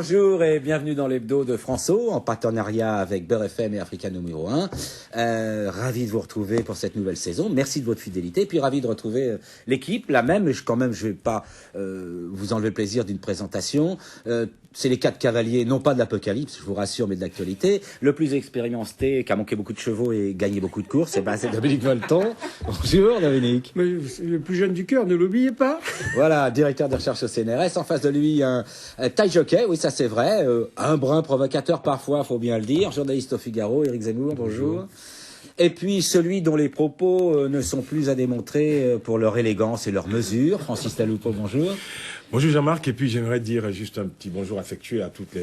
Bonjour et bienvenue dans l'hebdo de François, en partenariat avec Beurre FM et Africa numéro 1. Ravi de vous retrouver pour cette nouvelle saison. Merci de votre fidélité. Et puis ravi de retrouver l'équipe, la même. Quand même, je vais pas vous enlever le plaisir d'une présentation. C'est les 4 cavaliers, non pas de l'apocalypse, je vous rassure, mais de l'actualité. Le plus expérimenté, qui a manqué beaucoup de chevaux et gagné beaucoup de courses, c'est Dominique Volton. Bonjour Dominique. Mais le plus jeune du cœur, ne l'oubliez pas. Voilà, directeur de recherche au CNRS. En face de lui, un taille jockey, oui, ça c'est vrai. Un brin provocateur parfois, faut bien le dire. Journaliste au Figaro, Éric Zemmour, bonjour. Et puis celui dont les propos ne sont plus à démontrer pour leur élégance et leur mesure, Francis Taloupo, bonjour. Bonjour Jean-Marc, et puis j'aimerais dire juste un petit bonjour affectueux à toute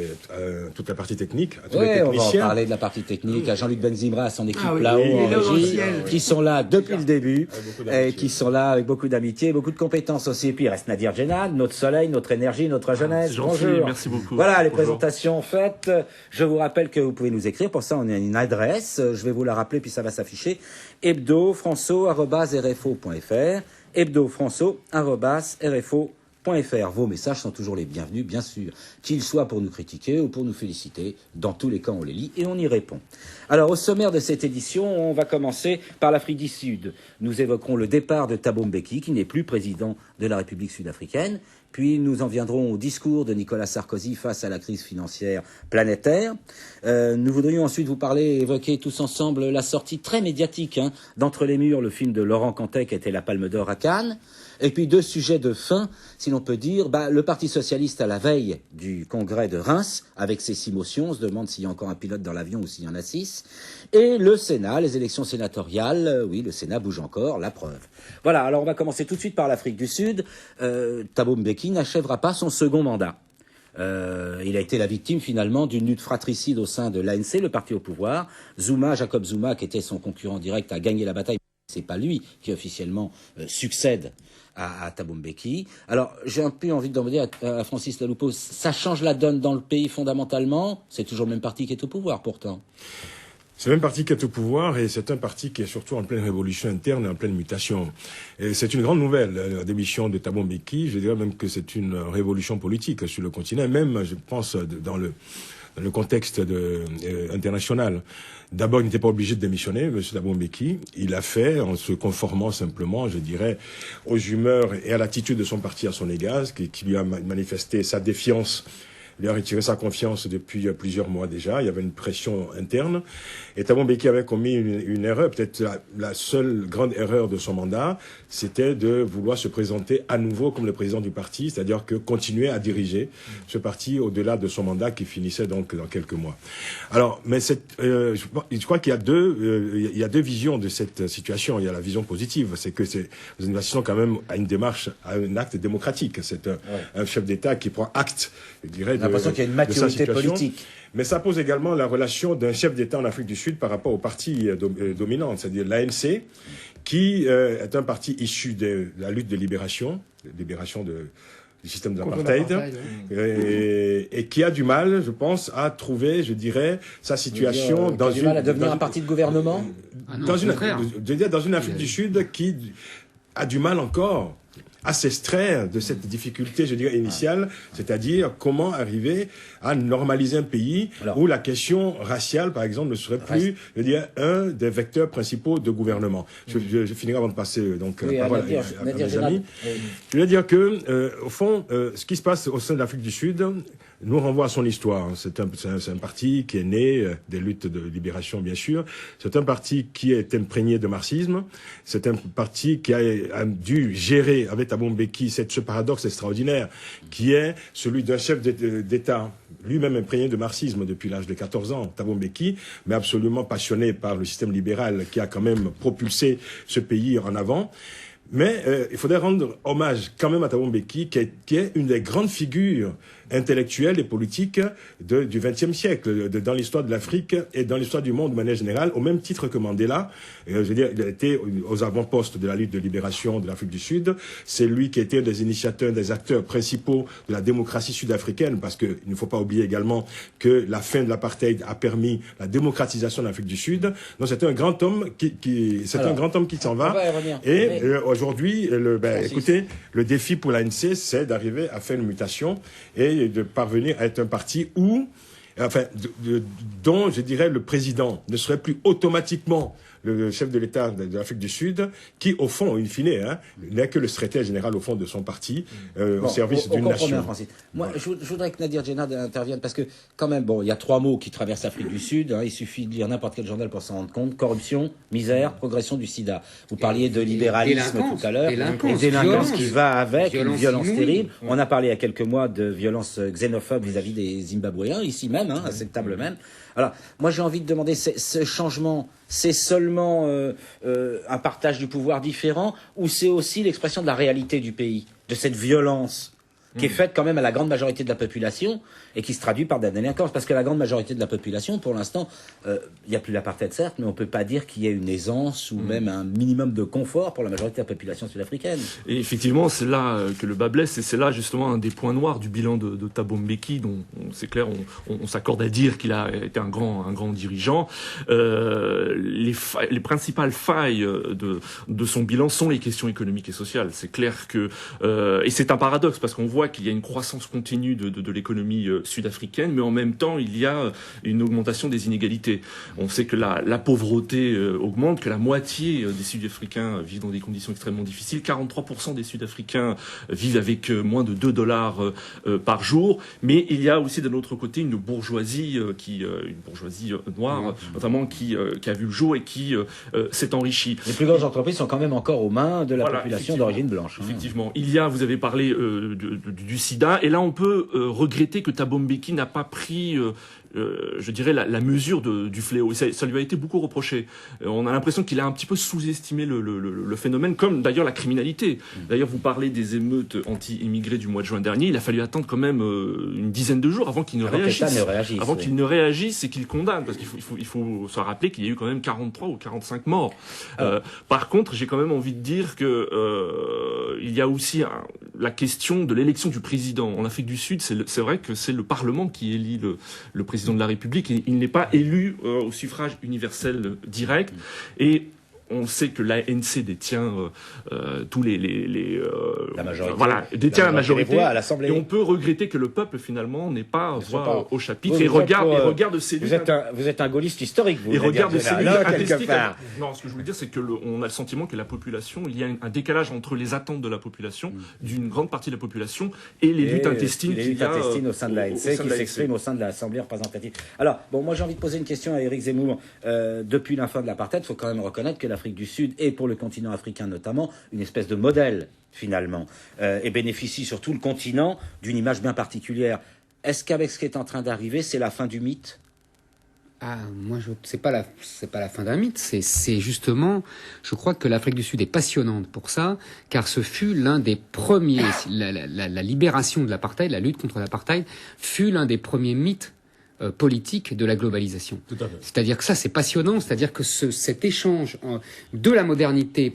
la partie technique, à tous les techniciens. On va en parler de la partie technique, à Jean-Luc Benzimra, à son équipe là-haut en régie, qui sont là depuis le début, et qui sont là avec beaucoup d'amitié, beaucoup de compétences aussi. Et puis il reste Nadir Djenad, notre soleil, notre énergie, notre jeunesse. Bonjour. Merci beaucoup. Voilà, les présentations faites. Je vous rappelle que vous pouvez nous écrire. Pour ça, on a une adresse. Je vais vous la rappeler, puis ça va s'afficher. hebdofranço@rfo.fr. hebdofranço@rfo.fr. Vos messages sont toujours les bienvenus, bien sûr, qu'ils soient pour nous critiquer ou pour nous féliciter. Dans tous les cas, on les lit et on y répond. Alors, au sommaire de cette édition, on va commencer par l'Afrique du Sud. Nous évoquerons le départ de Thabo Mbeki, qui n'est plus président de la République sud-africaine. Puis nous en viendrons au discours de Nicolas Sarkozy face à la crise financière planétaire. Nous voudrions ensuite vous parler, évoquer tous ensemble la sortie très médiatique d'Entre les murs, le film de Laurent Cantet qui était la Palme d'Or à Cannes. Et puis 2 sujets de fin, si l'on peut dire. Le Parti socialiste à la veille du congrès de Reims, avec ses 6 motions, on se demande s'il y a encore un pilote dans l'avion ou s'il y en a 6. Et le Sénat, les élections sénatoriales, oui, le Sénat bouge encore, la preuve. Voilà, alors on va commencer tout de suite par l'Afrique du Sud. Thabo Mbeki n'achèvera pas son second mandat. Il a été la victime finalement d'une lutte fratricide au sein de l'ANC, le parti au pouvoir. Jacob Zuma, qui était son concurrent direct, a gagné la bataille. C'est pas lui qui officiellement succède à Thabo Mbeki. Alors, j'ai un peu envie de demander à Francis Taloupo, ça change la donne dans le pays fondamentalement? C'est toujours le même parti qui est au pouvoir pourtant. C'est le même parti qui est au pouvoir et c'est un parti qui est surtout en pleine révolution interne et en pleine mutation. Et c'est une grande nouvelle, la démission de Thabo Mbeki. Je dirais même que c'est une révolution politique sur le continent, même, je pense, dans le contexte international. D'abord, il n'était pas obligé de démissionner, M. Thabo Mbeki. Il l'a fait en se conformant simplement, je dirais, aux humeurs et à l'attitude de son parti à son égard, qui lui a manifesté sa défiance. Il a retiré sa confiance depuis plusieurs mois déjà. Il y avait une pression interne. Et Thabo Mbeki avait commis une erreur, peut-être la seule grande erreur de son mandat, c'était de vouloir se présenter à nouveau comme le président du parti, c'est-à-dire que continuer à diriger ce parti au-delà de son mandat qui finissait donc dans quelques mois. Alors, mais je crois qu'il y a deux visions de cette situation. Il y a la vision positive, c'est que nous assistons quand même à une démarche, à un acte démocratique. C'est un chef d'État qui prend acte, je dirais, l'impression qu'il y a une maturité politique. Mais ça pose également la relation d'un chef d'État en Afrique du Sud par rapport au parti dominant, c'est-à-dire l'ANC, qui est un parti issu de la lutte de libération du système de l'apartheid, et qui a du mal, je pense, à trouver, je dirais, sa situation dans une... mal à devenir un parti de gouvernement dans une Afrique du Sud qui a du mal encore à s'extraire de cette difficulté, je dirais, initiale, c'est-à-dire comment arriver à normaliser un pays où la question raciale, par exemple, ne serait plus, je dirais, un des vecteurs principaux de gouvernement. Je finirai avant de passer la parole à mes amis. Je veux dire que, au fond, ce qui se passe au sein de l'Afrique du Sud nous renvoie à son histoire. C'est un parti qui est né des luttes de libération, bien sûr. C'est un parti qui est imprégné de marxisme. C'est un parti qui a dû gérer avec Thabo Mbeki ce paradoxe extraordinaire qui est celui d'un chef d'État lui-même imprégné de marxisme depuis l'âge de 14 ans, Thabo Mbeki, mais absolument passionné par le système libéral qui a quand même propulsé ce pays en avant. Mais il faudrait rendre hommage quand même à Thabo Mbeki, qui est une des grandes figures intellectuelles et politiques du XXe siècle, dans l'histoire de l'Afrique et dans l'histoire du monde de manière générale, au même titre que Mandela. Je veux dire, il a été aux avant-postes de la lutte de libération de l'Afrique du Sud. C'est lui qui était un des initiateurs, des acteurs principaux de la démocratie sud-africaine, parce qu'il ne faut pas oublier également que la fin de l'apartheid a permis la démocratisation de l'Afrique du Sud. Donc c'est un grand homme un grand homme qui s'en va. Et aujourd'hui, écoutez, le défi pour l'ANC, c'est d'arriver à faire une mutation. Et essaye de parvenir à être un parti où, dont, je dirais, le président ne serait plus automatiquement le chef de l'État de l'Afrique du Sud, qui, au fond, in fine, n'est que le secrétaire général, au fond, de son parti, au service d'une nation. Francis. Moi, je voudrais que Nadir Djenad intervienne, parce que, quand même, il y a 3 mots qui traversent l'Afrique du Sud. Il suffit de lire n'importe quel journal pour s'en rendre compte. Corruption, misère, progression du sida. Vous parliez de libéralisme tout à l'heure. Et délinquance qui va avec, une violence terrible. On a parlé il y a quelques mois de violence xénophobe vis-à-vis des Zimbabwéens, ici même, à cette table même. Alors, moi, j'ai envie de demander, ce changement, c'est seulement un partage du pouvoir différent, ou c'est aussi l'expression de la réalité du pays, de cette violence qui est faite quand même à la grande majorité de la population et qui se traduit par de la délinquance? Parce que la grande majorité de la population, pour l'instant, il n'y a plus l'apartheid certes, mais on ne peut pas dire qu'il y ait une aisance ou même un minimum de confort pour la majorité de la population sud-africaine. Et effectivement, c'est là que le bas blesse, et c'est là justement un des points noirs du bilan de Thabo Mbeki, dont c'est clair, on s'accorde à dire qu'il a été un grand dirigeant. Les principales failles de son bilan sont les questions économiques et sociales. C'est clair que et c'est un paradoxe, parce qu'on voit qu'il y a une croissance continue de l'économie sud-africaine, mais en même temps, il y a une augmentation des inégalités. On sait que la pauvreté augmente, que la moitié des Sud-Africains vivent dans des conditions extrêmement difficiles. 43% des Sud-Africains vivent avec moins de $2 par jour. Mais il y a aussi de l'autre côté une bourgeoisie une bourgeoisie noire, notamment qui a vu le jour et qui s'est enrichie. Les plus grandes entreprises sont quand même encore aux mains de la population d'origine blanche. Effectivement. Vous avez parlé du sida, et là on peut regretter que Thabo Mbeki n'a pas pris je dirais la mesure du fléau. Et ça lui a été beaucoup reproché. On a l'impression qu'il a un petit peu sous-estimé le phénomène, comme d'ailleurs la criminalité. D'ailleurs, vous parlez des émeutes anti-immigrés du mois de juin dernier. Il a fallu attendre quand même une dizaine de jours avant qu'il ne réagisse. Avant qu'il ne réagisse et qu'il condamne, parce qu'il faut se rappeler qu'il y a eu quand même 43 ou 45 morts. Par contre, j'ai quand même envie de dire que il y a aussi la question de l'élection du président. En Afrique du Sud, c'est vrai que c'est le Parlement qui élit le président de la République, et il n'est pas élu au suffrage universel direct. Et on sait que l'ANC détient tous la majorité. Détient la majorité. À l'Assemblée. Et on peut regretter que le peuple finalement n'ait pas voix au chapitre et regarde ses luttes. Vous êtes un gaulliste historique, vous. Et regarde ses luttes quelque part. Non, ce que je voulais dire, c'est que on a le sentiment que la population, il y a un décalage entre les attentes de la population, d'une grande partie de la population, et les luttes intestines qu'il y a au sein de l'ANC, qui s'expriment au sein de l'Assemblée représentative. Alors, moi j'ai envie de poser une question à Éric Zemmour. Depuis la fin de l'apartheid, il faut quand même reconnaître que l'Afrique du Sud, et pour le continent africain notamment, une espèce de modèle, finalement, et bénéficie sur tout le continent d'une image bien particulière. Est-ce qu'avec ce qui est en train d'arriver, c'est la fin du mythe ? C'est pas la fin d'un mythe, c'est justement, je crois que l'Afrique du Sud est passionnante pour ça, car ce fut l'un des premiers, la libération de l'apartheid, la lutte contre l'apartheid, fut l'un des premiers mythes politique de la globalisation. C'est-à-dire que ça, c'est passionnant, c'est-à-dire que cet échange de la modernité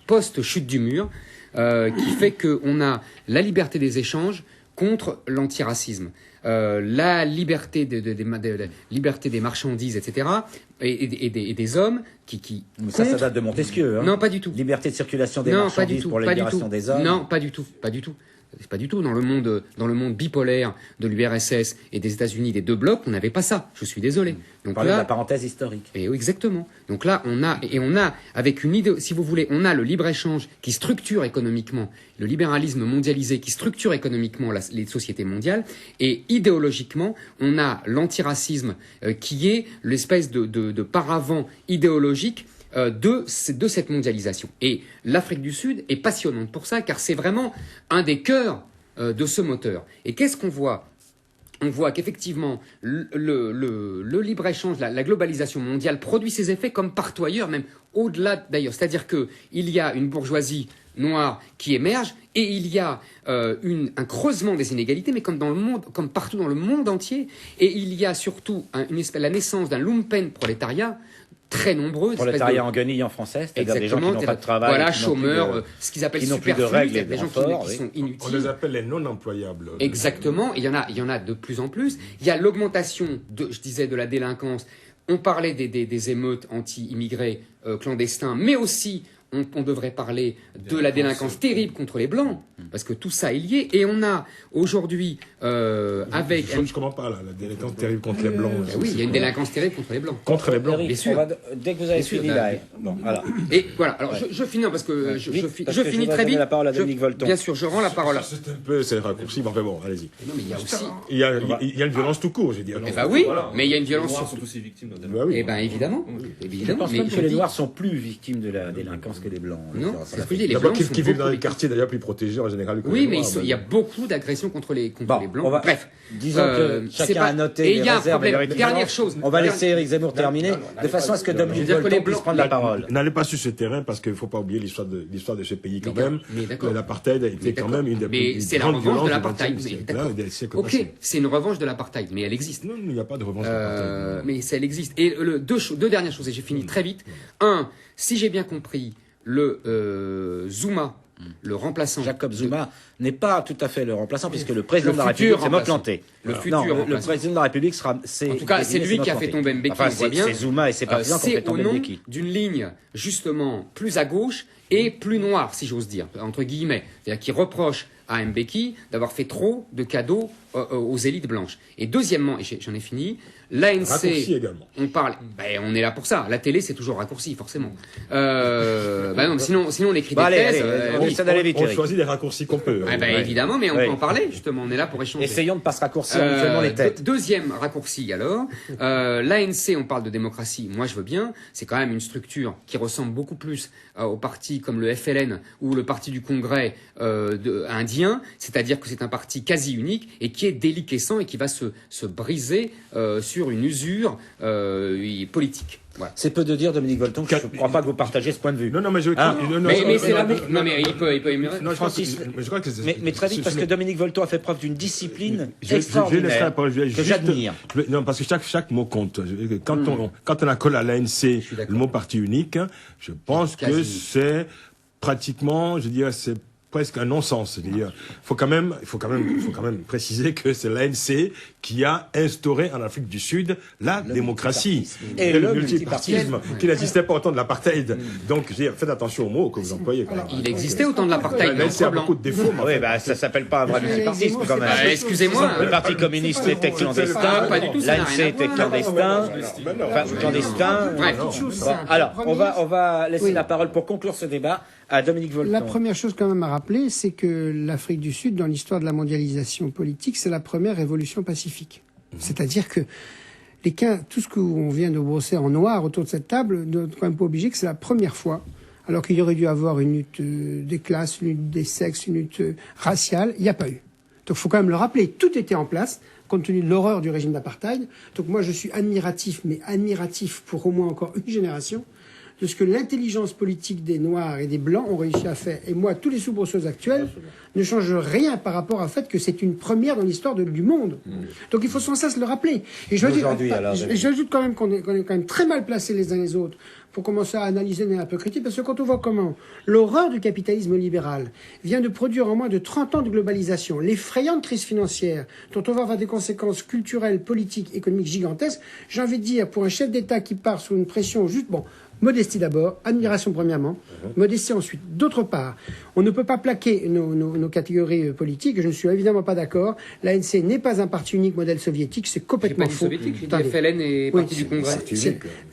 post-chute du mur, qui fait qu'on a la liberté des échanges contre l'antiracisme, la liberté des marchandises, etc., et des hommes qui ça date de Montesquieu. Hein. Non, pas du tout. Liberté de circulation des marchandises pour la libération des hommes. Non, pas du tout. C'est pas du tout dans le monde bipolaire de l'URSS et des États-Unis, des deux blocs, on n'avait pas ça. Je suis désolé. Donc là, de la parenthèse historique. Et exactement. Donc là, on a avec une idée, si vous voulez, on a le libre-échange qui structure économiquement, le libéralisme mondialisé qui structure économiquement les sociétés mondiales, et idéologiquement, on a l'antiracisme qui est l'espèce de paravent idéologique de cette mondialisation. Et l'Afrique du Sud est passionnante pour ça, car c'est vraiment un des cœurs de ce moteur. Et qu'est-ce qu'on voit ? On voit qu'effectivement, le libre-échange, la globalisation mondiale produit ses effets comme partout ailleurs, même au-delà d'ailleurs. C'est-à-dire qu'il y a une bourgeoisie noire qui émerge, et il y a un creusement des inégalités, mais comme partout dans le monde entier. Et il y a surtout la naissance d'un lumpen prolétariat très nombreux. Prolétariat en guenille en français, c'est-à-dire des gens qui n'ont pas de travail. Voilà, chômeurs, ce qu'ils appellent superflus, des gens qui sont inutiles. On les appelle les non-employables. Exactement, il y en a de plus en plus. Il y a l'augmentation, je disais, de la délinquance. On parlait des émeutes anti-immigrés clandestins, mais aussi on devrait parler de la délinquance terrible contre les Blancs, parce que tout ça est lié. Et on a aujourd'hui, avec... Je comprends pas, là, la délinquance terrible contre les Blancs. Oui, il y a une délinquance terrible contre les Blancs. Contre les Blancs. Eric, bien sûr. dès que vous avez fini, là. Bon, voilà. Et voilà, alors je finis, parce que je parce que finis voudrais très donner vite. la parole à Dominique Volton. Bien sûr, je rends la parole à... C'est raccourci, mais enfin bon, allez-y. Non, mais il y a aussi... Il y a une violence tout court, j'ai dit. Eh ben oui, Voilà. mais il y a une Les violence... Noirs sont aussi victimes de Bah oui. Eh ben évidemment. Je Évidemment. pense Mais même que je les dis- Noirs sont plus victimes de la délinquance que les Blancs. Non, c'est ce que je dis, les D'abord, Blancs sont qui vivent dans beaucoup les quartiers d'ailleurs plus protégés en général que Oui, les mais Noirs, il y a beaucoup d'agressions contre les Bon, Blancs. on va- Bref. Disons que c'est chacun pas- a noté Et les il y a un réserves et problème. les Dernière réticences. chose. On va laisser Éric Zemmour terminer, de façon à ce que Dominique dire que les Volton puisse Blancs- prendre la parole. N'allez pas sur ce terrain parce qu'il ne faut pas oublier l'histoire de ce pays quand Mais même. mais d'accord. L'apartheid a été Mais quand d'accord. même une des Mais plus c'est la grandes revanche de violences du l'apartheid. XXe Mais siècle, d'accord. des siècles Ok, passés. c'est une revanche de l'apartheid, mais elle existe. Non, il n'y a pas de revanche de l'apartheid. Mais ça, elle existe. Et deux dernières choses, et j'ai fini très vite. Un, si j'ai bien compris, le Zuma, le remplaçant... Jacob Zuma n'est pas tout à fait le remplaçant, puisque le président Le de la futur République s'est remplaçant. planté. Le Non, futur le remplaçant. président de la République sera... En tout cas, c'est lui qui a fait tomber Mbeki, Enfin, on voit bien. c'est Zuma et ses partisans qui ont fait C'est au tomber nom Mbeki. d'une ligne, justement, plus à gauche et plus noire, si j'ose dire, entre guillemets. C'est-à-dire qui reproche à Mbeki d'avoir fait trop de cadeaux aux élites blanches. Et deuxièmement, et j'en ai fini, l'ANC... Raccourci également. On parle... on est là pour ça. La télé, c'est toujours raccourci, forcément. Non, sinon on écrit des Allez, thèses. on Oui. essaie d'aller vite, On Eric. choisit les raccourcis qu'on peut. Évidemment, mais on Oui. peut en parler, justement. On est là pour échanger. Essayons de ne pas se raccourcir mutuellement les têtes. Deuxième raccourci alors, l'ANC, on parle de démocratie, moi je veux bien, c'est quand même une structure qui ressemble beaucoup plus au parti comme le FLN ou le parti du Congrès indien, c'est-à-dire que c'est un parti quasi unique et qui est déliquescent et qui va se briser sur une usure politique. Voilà. C'est peu de dire, Dominique Volton, que je ne crois pas que vous partagez ce point de vue. Non, mais je... Hein Mais c'est la... Non mais il peut Non, Francis, je crois que mais très vite, parce que Dominique Volton a fait preuve d'une discipline je laisserai la extraordinaire parole, je vais que juste- j'admire. Non, parce que chaque mot compte. Quand on accole à l'ANC le mot parti unique, je pense que Quasi. c'est pratiquement, je dirais, c'est presque un non-sens. C'est-à-dire, faut quand même préciser que c'est l'ANC qui a instauré en Afrique du Sud la démocratie Et le le multipartisme qui n'existait pas au temps de l'apartheid. Donc, je veux dire, faites attention aux mots que vous employez. quand même. Il existait autant de l'apartheid, mais en L'ANC a blanc. beaucoup de défauts. mais Oui, enfin, ça s'appelle pas un vrai multipartisme quand même. Excusez-moi. Le Parti communiste était clandestin, Pas du tout, ça n'a l'ANC rien à était voir. clandestin, enfin clandestin. Bref. Bon, alors, on va laisser la parole pour conclure ce débat à Dominique Volton. La première chose quand même à rappeler, c'est que l'Afrique du Sud, dans l'histoire de la mondialisation politique, c'est la première révolution pacifique. C'est-à-dire que tout ce qu'on vient de brosser en noir autour de cette table, ne doit quand même pas obliger que c'est la première fois, alors qu'il y aurait dû avoir une lutte des classes, une lutte des sexes, une lutte raciale, il n'y a pas eu. Donc il faut quand même le rappeler, tout était en place, compte tenu de l'horreur du régime d'apartheid. Donc moi je suis admiratif, mais admiratif pour au moins encore une génération, de ce que l'intelligence politique des Noirs et des Blancs ont réussi à faire. Et moi, tous les soubresauts actuels ne changent rien par rapport au fait que c'est une première dans l'histoire du monde. Donc il faut sans cesse le rappeler. Et je veux dire, Aujourd'hui, alors, j'ajoute quand même qu'on est quand même très mal placés les uns les autres pour commencer à analyser un peu critique, parce que quand on voit comment l'horreur du capitalisme libéral vient de produire en moins de 30 ans de globalisation, l'effrayante crise financière, dont on va avoir des conséquences culturelles, politiques, économiques gigantesques, j'ai envie de dire, pour un chef d'État qui part sous une pression juste, modestie d'abord, admiration premièrement, modestie ensuite. D'autre part, on ne peut pas plaquer nos catégories politiques, je ne suis évidemment pas d'accord. L'ANC n'est pas un parti unique modèle soviétique, c'est complètement faux. Soviétique, j'ai dit Attendez. FLN et Oui, Parti du Congrès.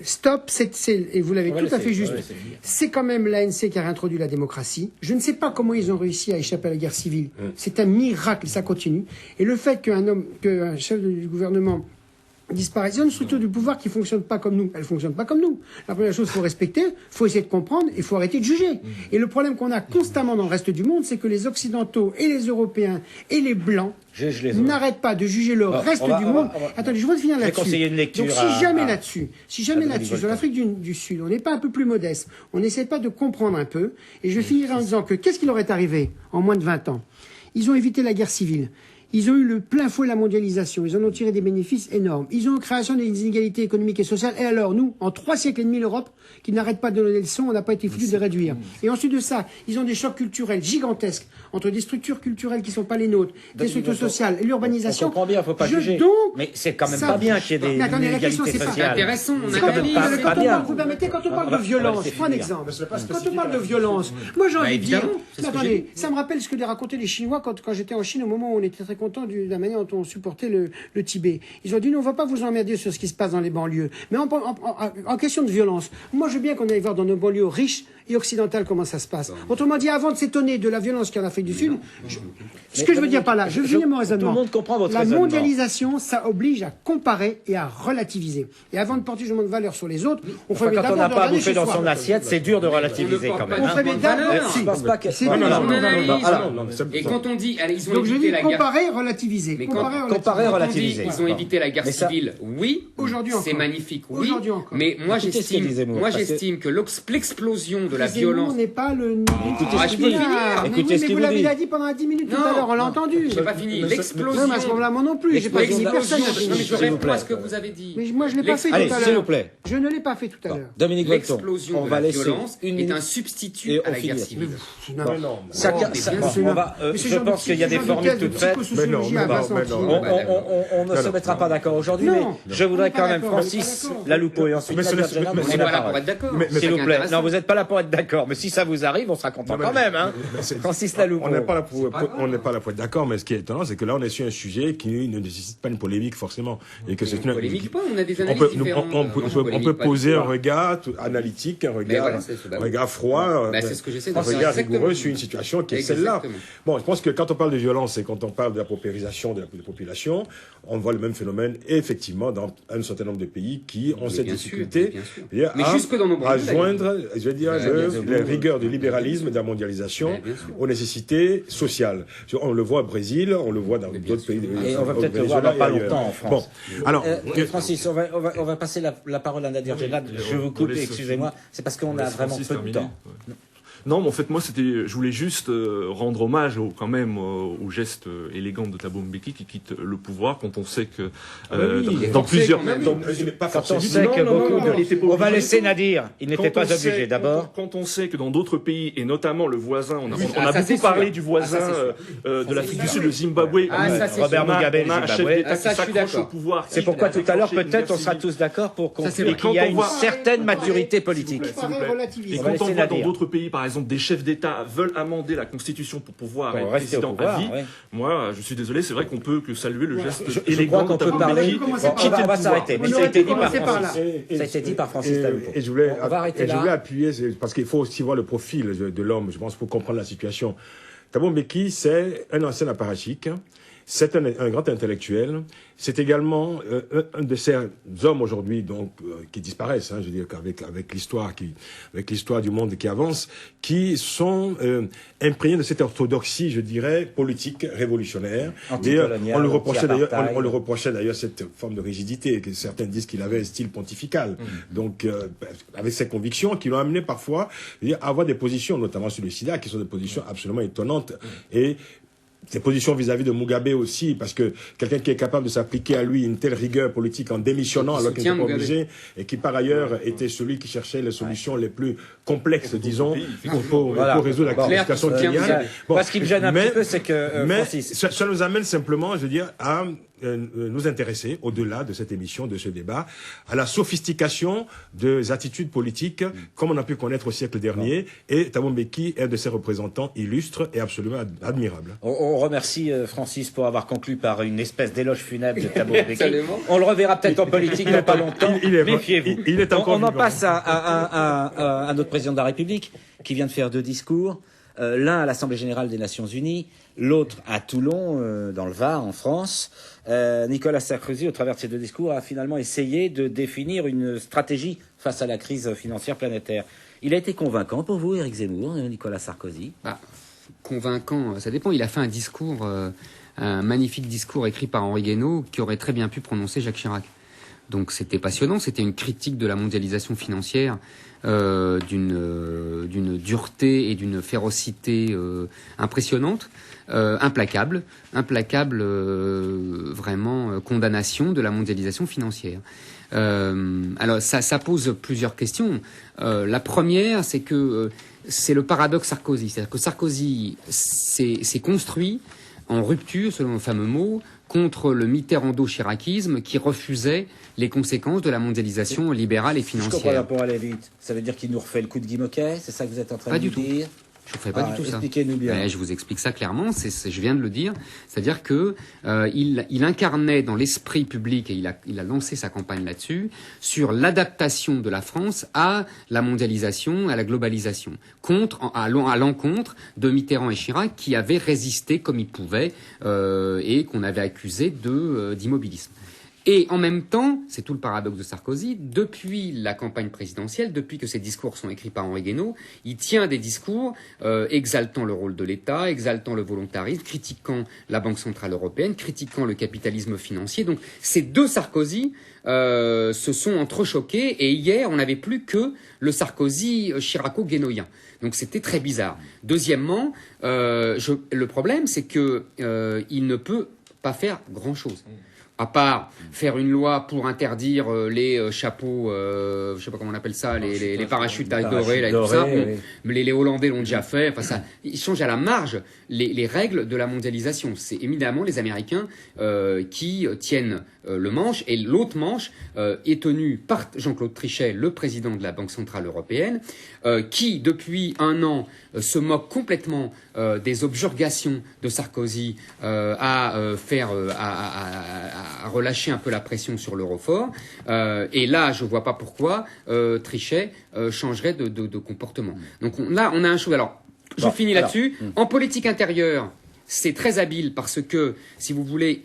Stop, et vous l'avez On va tout à laisser, fait juste. on va laisser. C'est quand même l'ANC qui a réintroduit la démocratie. Je ne sais pas comment ils ont réussi à échapper à la guerre civile. C'est un miracle, ça continue. Et le fait qu'un chef du gouvernement disparaît, c'est une structure du pouvoir qui fonctionne pas comme nous. Elle fonctionne pas comme nous. La première chose, faut respecter, faut essayer de comprendre, et faut arrêter de juger. Et le problème qu'on a constamment dans le reste du monde, c'est que les Occidentaux et les Européens et les Blancs Juge les autres. n'arrêtent pas de juger le reste on va- du on va- monde. on va- Attendez, je voudrais finir Je vais là-dessus. conseiller une lecture Donc si à- jamais à- là-dessus, Dominique sur Volton. l'Afrique du Sud, on n'est pas un peu plus modeste, on n'essaie pas de comprendre un peu, et je finirai en disant que qu'est-ce qui leur est arrivé en moins de 20 ans? Ils ont évité la guerre civile. Ils ont eu le plein fouet de la mondialisation. Ils en ont tiré des bénéfices énormes. Ils ont eu création des inégalités économiques et sociales. Et alors, nous, en 3 siècles et demi, l'Europe, qui n'arrête pas de donner des leçons, on n'a pas été foutus de les réduire. Et ensuite de ça, ils ont des chocs culturels gigantesques entre des structures culturelles qui ne sont pas les nôtres, des structures sociales et l'urbanisation. On comprend bien, il ne faut pas juger. Donc, mais c'est quand même pas bien qu'il y ait des inégalités sociales. C'est intéressant, on C'est quand même pas bien. Vous permettez, quand on parle de violence, je prends un exemple. Quand on parle de violence, moi j'ai envie de dire, attendez, ça me rappelle ce que racontaient les Chinois quand j'étais en Chine, au moment où on était très contents de la manière dont on supportait le Tibet. Ils ont dit, nous, on ne va pas vous emmerder sur ce qui se passe dans les banlieues. Mais en question de violence, moi je veux bien qu'on aille voir dans nos banlieues riches et occidentales comment ça se passe. Autrement dit, avant de s'étonner de la violence qu'il y a en Afrique du Sud, ce que je veux dire par là, je vais finir mon raisonnement. Tout le monde comprend votre La raisonnement. Mondialisation, ça oblige à comparer et à relativiser. Et avant de porter jugement de valeur sur les autres, on Enfin, ferait quand on d'abord n'a de pas regarder bouffé chez dans soi. son assiette, c'est dur de relativiser quand même. On ferait d'abord. Je pense pas que... C'est Non, non, non, Et quand on dit, allez, ils ont Donc je évité dis la guerre. comparer, relativiser. Mais Comparer, comparer, Quand on dit relativiser. ils ont évité la guerre Mais ça- civile, oui, Aujourd'hui c'est encore. magnifique, oui. Aujourd'hui encore. Mais moi Écoutez ce que disait Zemmour, parce que- j'estime que l'explosion de la Zemmour violence. n'est pas le. Ah, je peux finir. Écoutez ce mais qu'il vous vous dit. l'avez dit pendant 10 minutes tout Non, à l'heure, on l'a non, entendu. J'ai pas fini. mais L'explosion. Non, mais à ce moment-là, moi non plus, j'ai pas fini. Personne n'a Non, mais fini. je réponds plaît. à ce que vous avez dit. Mais moi, je l'ai pas fait tout à Allez, l'heure. s'il vous plaît. Je ne l'ai pas fait tout à l'heure. Dominique Bolton, L'explosion on de va la laisser violence une est minute un et substitut à la guerre finit. civile. Non, Chacun, mais ça- bien bon, sûr. on va, je pense qu'il y a des formules toutes faites. Mais non, On ne se mettra pas d'accord aujourd'hui, mais Non. je voudrais On est pas quand même d'accord, Francis on est pas d'accord. Laloupeau et ensuite Mais ce Nadia n'est- Djenad mais vous On c'est n'est la pas là parole. pour être d'accord. Mais- C'est S'il ça vous qui est plaît. intéressant. Non, vous n'êtes pas là pour être d'accord, mais si ça vous arrive, on sera content quand même. Hein. Francis Laloupeau. On n'est pas là pour être d'accord, mais ce qui est étonnant, c'est que là, on est sur un sujet qui ne nécessite pas une polémique forcément, et que c'est une Polémique pas, on a des on analyses peut, différentes. on peut poser un regard analytique, un regard, voilà, un regard froid, Bah, c'est ce que j'essaie de un faire. regard Exactement. rigoureux sur une situation qui est celle-là. Exactement. Bon, je pense que quand on parle de violence et quand on parle de la paupérisation de la population, on voit le même phénomène effectivement dans un certain nombre de pays qui ont Mais cette bien difficulté sûr, bien sûr. Mais à jusque dans nos banlieues, joindre, je veux dire, bien sûr. les rigueurs du libéralisme et de la mondialisation Mais bien sûr. aux nécessités sociales. On le voit au Brésil, on le voit dans d'autres pays. Et on va au peut-être le Venezuela voir dans pas et ailleurs. longtemps en France. Bon, alors, Francis, on va passer la parole à Nadia Djenad. Je vous coupe, excusez-moi. C'est parce qu'on a vraiment peu de temps. Non, mais en fait, moi, je voulais juste rendre hommage quand même au geste élégant de Thabo Mbeki qui quitte le pouvoir quand on sait que dans plusieurs. Quand on sait que beaucoup. On va laisser Nadir. Il n'était pas obligé. D'abord. Quand on sait que dans d'autres pays, et notamment le voisin, on a ça, c'est beaucoup parlé sûr. du voisin Ah, ça, c'est de l'Afrique du Sud, le Zimbabwe. Ah, ça, c'est Robert sûr. Mugabe, on a un chef Zimbabwe. d'État Ah, ça, qui je suis s'accroche au d'accord. pouvoir. C'est pourquoi tout à l'heure, peut-être, on sera tous d'accord pour Ça, c'est conclure vrai. qu'il y a Quand on une voit- certaine maturité politique. Comparer, relativiser. Et On va quand on laisser voit la dans dire. d'autres pays, par exemple, des chefs d'État veulent amender la Constitution pour pouvoir Pour être rester au président pouvoir, à vie, ouais. moi, je suis désolé, c'est vrai qu'on peut que saluer le geste Je élégant crois qu'on de peut Thabo parler. Mbeki. Bon, On va s'arrêter. Mais On ça a aurait été pu dit par commencer par là. Francis. Ça a été dit par Francis Laloupeau. Et je voulais, On va arrêter et je là. voulais appuyer, parce qu'il faut aussi voir le profil de l'homme, je pense, pour comprendre la situation. Thabo Mbeki, c'est un ancien apparatchik, c'est un grand intellectuel, c'est également un de ces hommes aujourd'hui donc qui disparaissent, je veux dire avec l'histoire du monde qui avance, qui sont imprégnés de cette orthodoxie, je dirais, politique révolutionnaire. Anticoloniale, On le reprochait d'ailleurs, anti-apartheid. on le reprochait d'ailleurs cette forme de rigidité que certains disent qu'il avait un style pontifical. Donc avec ses convictions qui l'ont amené parfois à avoir des positions, notamment sur le sida, qui sont des positions absolument étonnantes et ses positions vis-à-vis de Mugabe aussi, parce que quelqu'un qui est capable de s'appliquer à lui une telle rigueur politique en démissionnant alors qu'il n'était pas obligé, et qui par ailleurs était celui qui cherchait les solutions les plus complexes, disons, pour résoudre la situation kenyane. Moi, ce qui me gêne un petit peu, c'est que Mais Francis. ça nous amène simplement, je veux dire, à nous intéresser, au-delà de cette émission, de ce débat, à la sophistication des attitudes politiques, comme on a pu connaître au siècle dernier, et Thabo Mbeki est un de ses représentants illustres et absolument admirables. On remercie Francis pour avoir conclu par une espèce d'éloge funèbre de Thabo Mbeki. Absolument. On le reverra peut-être en politique dans pas longtemps. Méfiez-vous. Il est encore On en vivant. passe à notre président de la République, qui vient de faire 2 discours. L'un à l'Assemblée Générale des Nations Unies, l'autre à Toulon, dans le Var, en France. Nicolas Sarkozy, au travers de ces 2 discours, a finalement essayé de définir une stratégie face à la crise financière planétaire. Il a été convaincant pour vous, Éric Zemmour, Nicolas Sarkozy? Convaincant, ça dépend. Il a fait un discours, un magnifique discours écrit par Henri Guénaud, qui aurait très bien pu prononcer Jacques Chirac. Donc c'était passionnant, c'était une critique de la mondialisation financière, d'une dureté et d'une férocité impressionnante. implacable vraiment condamnation de la mondialisation financière. Alors ça pose plusieurs questions. La première, c'est que c'est le paradoxe Sarkozy. C'est-à-dire que Sarkozy s'est construit en rupture, selon le fameux mot, contre le mitterrando-chiracisme qui refusait les conséquences de la mondialisation libérale et financière. Je comprends pour aller vite. Ça veut dire qu'il nous refait le coup de Guy Moquet, c'est ça que vous êtes en train de nous dire? Je ne ferai pas du tout ça. Expliquez-nous bien. Je vous explique ça clairement. Je viens de le dire. C'est-à-dire que il incarnait dans l'esprit public, et il a lancé sa campagne là-dessus, sur l'adaptation de la France à la mondialisation, à la globalisation, à l'encontre de Mitterrand et Chirac, qui avaient résisté comme ils pouvaient et qu'on avait accusé d'immobilisme. Et en même temps, c'est tout le paradoxe de Sarkozy, depuis la campagne présidentielle, depuis que ses discours sont écrits par Henri Guénaud, il tient des discours exaltant le rôle de l'État, exaltant le volontarisme, critiquant la Banque Centrale Européenne, critiquant le capitalisme financier. Donc ces deux Sarkozy se sont entrechoqués, et hier, on n'avait plus que le Sarkozy chiraco-guénoïen. Donc c'était très bizarre. Deuxièmement, le problème, c'est que il ne peut pas faire grand-chose. À part faire une loi pour interdire les chapeaux, je sais pas comment on appelle ça, les parachutes dorés, là, et tout ça. Mais les Hollandais l'ont déjà fait. Enfin, ça, ils changent à la marge les règles de la mondialisation. C'est évidemment les Américains qui tiennent le manche, et l'autre manche est tenu par Jean-Claude Trichet, le président de la Banque Centrale Européenne, qui depuis un an se moque complètement des objurgations de Sarkozy à relâcher un peu la pression sur l'euro fort. Et là, je vois pas pourquoi Trichet changerait de comportement. Donc là, on a un choix. Alors, je finis là-dessus. En politique intérieure, c'est très habile parce que, si vous voulez,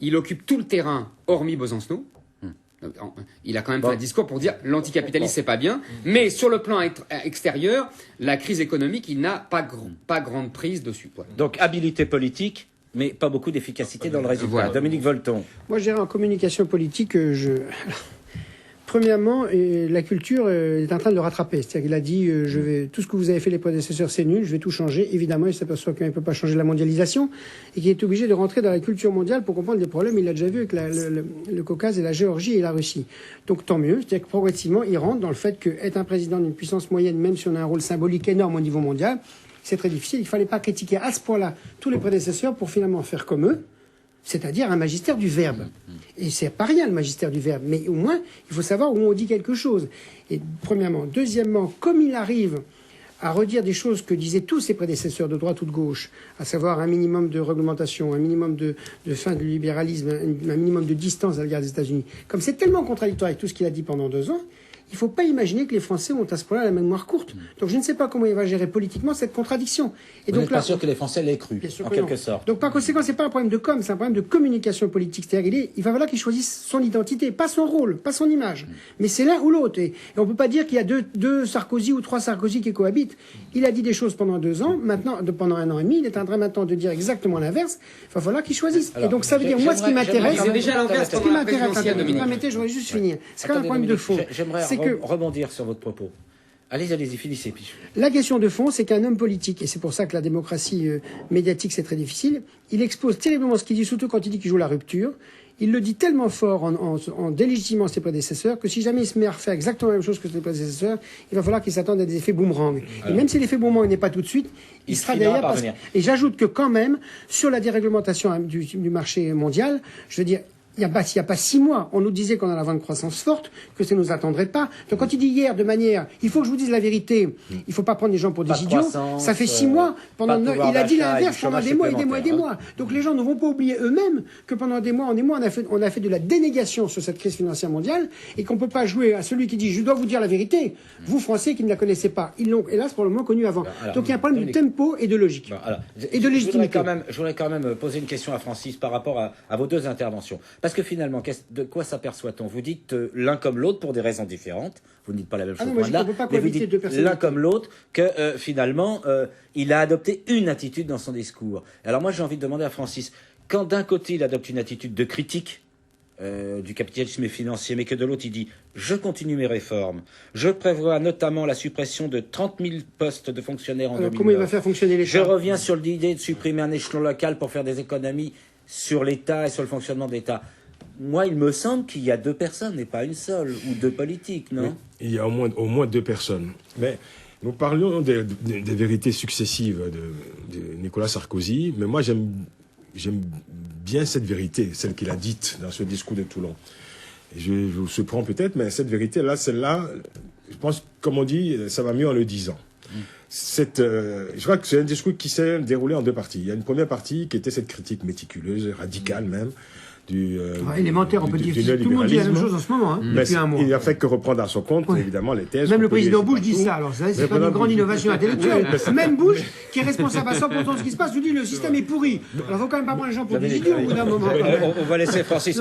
il occupe tout le terrain, hormis Besancenot. Il a quand même fait un discours pour dire l'anticapitalisme c'est pas bien, mais sur le plan extérieur, la crise économique, il n'a pas grande prise dessus. Voilà. Donc habilité politique, mais pas beaucoup d'efficacité dans le résultat. Voilà. Dominique Volton. Moi, je dirais en communication politique, premièrement, la culture est en train de le rattraper. C'est-à-dire qu'il a dit, tout ce que vous avez fait les prédécesseurs, c'est nul, je vais tout changer. Évidemment, il s'aperçoit qu'il ne peut pas changer la mondialisation et qu'il est obligé de rentrer dans la culture mondiale pour comprendre les problèmes. Il l'a déjà vu avec le Caucase et la Géorgie et la Russie. Donc, tant mieux. C'est-à-dire que progressivement, il rentre dans le fait qu'être un président d'une puissance moyenne, même si on a un rôle symbolique énorme au niveau mondial, c'est très difficile. Il ne fallait pas critiquer à ce point-là tous les prédécesseurs pour finalement faire comme eux, c'est-à-dire un magistère du verbe. Et c'est pas rien, le magistère du verbe, mais au moins, il faut savoir où on dit quelque chose. Et premièrement. Deuxièmement, comme il arrive à redire des choses que disaient tous ses prédécesseurs de droite ou de gauche, à savoir un minimum de réglementation, un minimum de fin du libéralisme, un minimum de distance à l'égard des États-Unis, comme c'est tellement contradictoire avec tout ce qu'il a dit pendant 2 ans, il ne faut pas imaginer que les Français ont à ce point-là la mémoire courte. Donc je ne sais pas comment il va gérer politiquement cette contradiction. Et donc, pas sûr que les Français l'aient cru, en quelque sorte. Donc par conséquent, c'est pas un problème de com, c'est un problème de communication politique. C'est-à-dire il va falloir qu'il choisisse son identité, pas son rôle, pas son image. Mais c'est l'un ou l'autre. Et on ne peut pas dire qu'il y a deux Sarkozy ou 3 Sarkozy qui cohabitent. Il a dit des choses pendant 2 ans, maintenant, pendant 1 an et demi, il est en train maintenant de dire exactement l'inverse. Il va falloir qu'il choisisse. Alors, et donc ça veut dire, moi, ce qui m'intéresse... C'est déjà l'inverse pendant la présidentielle, Dominique. Permettez, je voudrais juste finir. C'est quand même un problème de fond. J'aimerais rebondir sur votre propos. Allez-y, finissez. La question de fond, c'est qu'un homme politique, et c'est pour ça que la démocratie médiatique, c'est très difficile, il expose terriblement ce qu'il dit, surtout quand il dit qu'il joue la rupture. Il le dit tellement fort en délégitimant ses prédécesseurs que si jamais il se met à refaire exactement la même chose que ses prédécesseurs, il va falloir qu'il s'attende à des effets boomerang. Et même si l'effet boomerang n'est pas tout de suite, il sera derrière. Et j'ajoute que quand même, sur la déréglementation du marché mondial, je veux dire, il n'y a pas 6 mois, on nous disait qu'on allait avoir une croissance forte, que ça ne nous attendrait pas. Donc quand il dit hier de manière, il faut que je vous dise la vérité, il ne faut pas prendre les gens pour des idiots, ça fait 6 mois, il a dit l'inverse pendant des mois et des mois et des mois. Donc les gens ne vont pas oublier eux-mêmes que pendant des mois, on a fait de la dénégation sur cette crise financière mondiale et qu'on ne peut pas jouer à celui qui dit je dois vous dire la vérité, vous Français qui ne la connaissez pas. Ils l'ont hélas probablement connu avant. Donc il y a un problème de tempo et de logique. Et de légitimité. Je voudrais quand même poser une question à Francis par rapport à vos 2 interventions. Parce que finalement, de quoi s'aperçoit-on? Vous dites l'un comme l'autre pour des raisons différentes. Vous ne dites pas la même chose. Mais vous dites l'un comme l'autre que finalement, il a adopté une attitude dans son discours. Alors moi, j'ai envie de demander à Francis, quand d'un côté, il adopte une attitude de critique du capitalisme financier, mais que de l'autre, il dit « Je continue mes réformes. Je prévois notamment la suppression de 30 000 postes de fonctionnaires en 2009. » Comment il va faire fonctionner l'État? Je reviens sur l'idée de supprimer un échelon local pour faire des économies sur l'État et sur le fonctionnement de l'État. Moi, il me semble qu'il y a 2 personnes et pas une seule, ou 2 politiques, non? Il y a au moins 2 personnes. Mais nous parlions des vérités successives de Nicolas Sarkozy, mais moi j'aime bien cette vérité, celle qu'il a dite dans ce discours de Toulon. Et je vous surprends peut-être, mais cette vérité-là, celle-là, je pense, comme on dit, ça va mieux en le disant. Je crois que c'est un discours qui s'est déroulé en 2 parties. Il y a une première partie qui était cette critique méticuleuse, radicale même, élémentaire, on peut dire. Tout le monde dit la même chose en ce moment, depuis un mois. Il n'a fait que reprendre à son compte, évidemment, les thèses. Même le président Bush dit ça. Alors, c'est pas une grande innovation intellectuelle. Même Bush, qui est responsable à 100% de ce qui se passe, nous dit le système est pourri. Alors, il ne faut quand même pas prendre les gens pour des idiots au bout d'un moment. On va laisser Francis.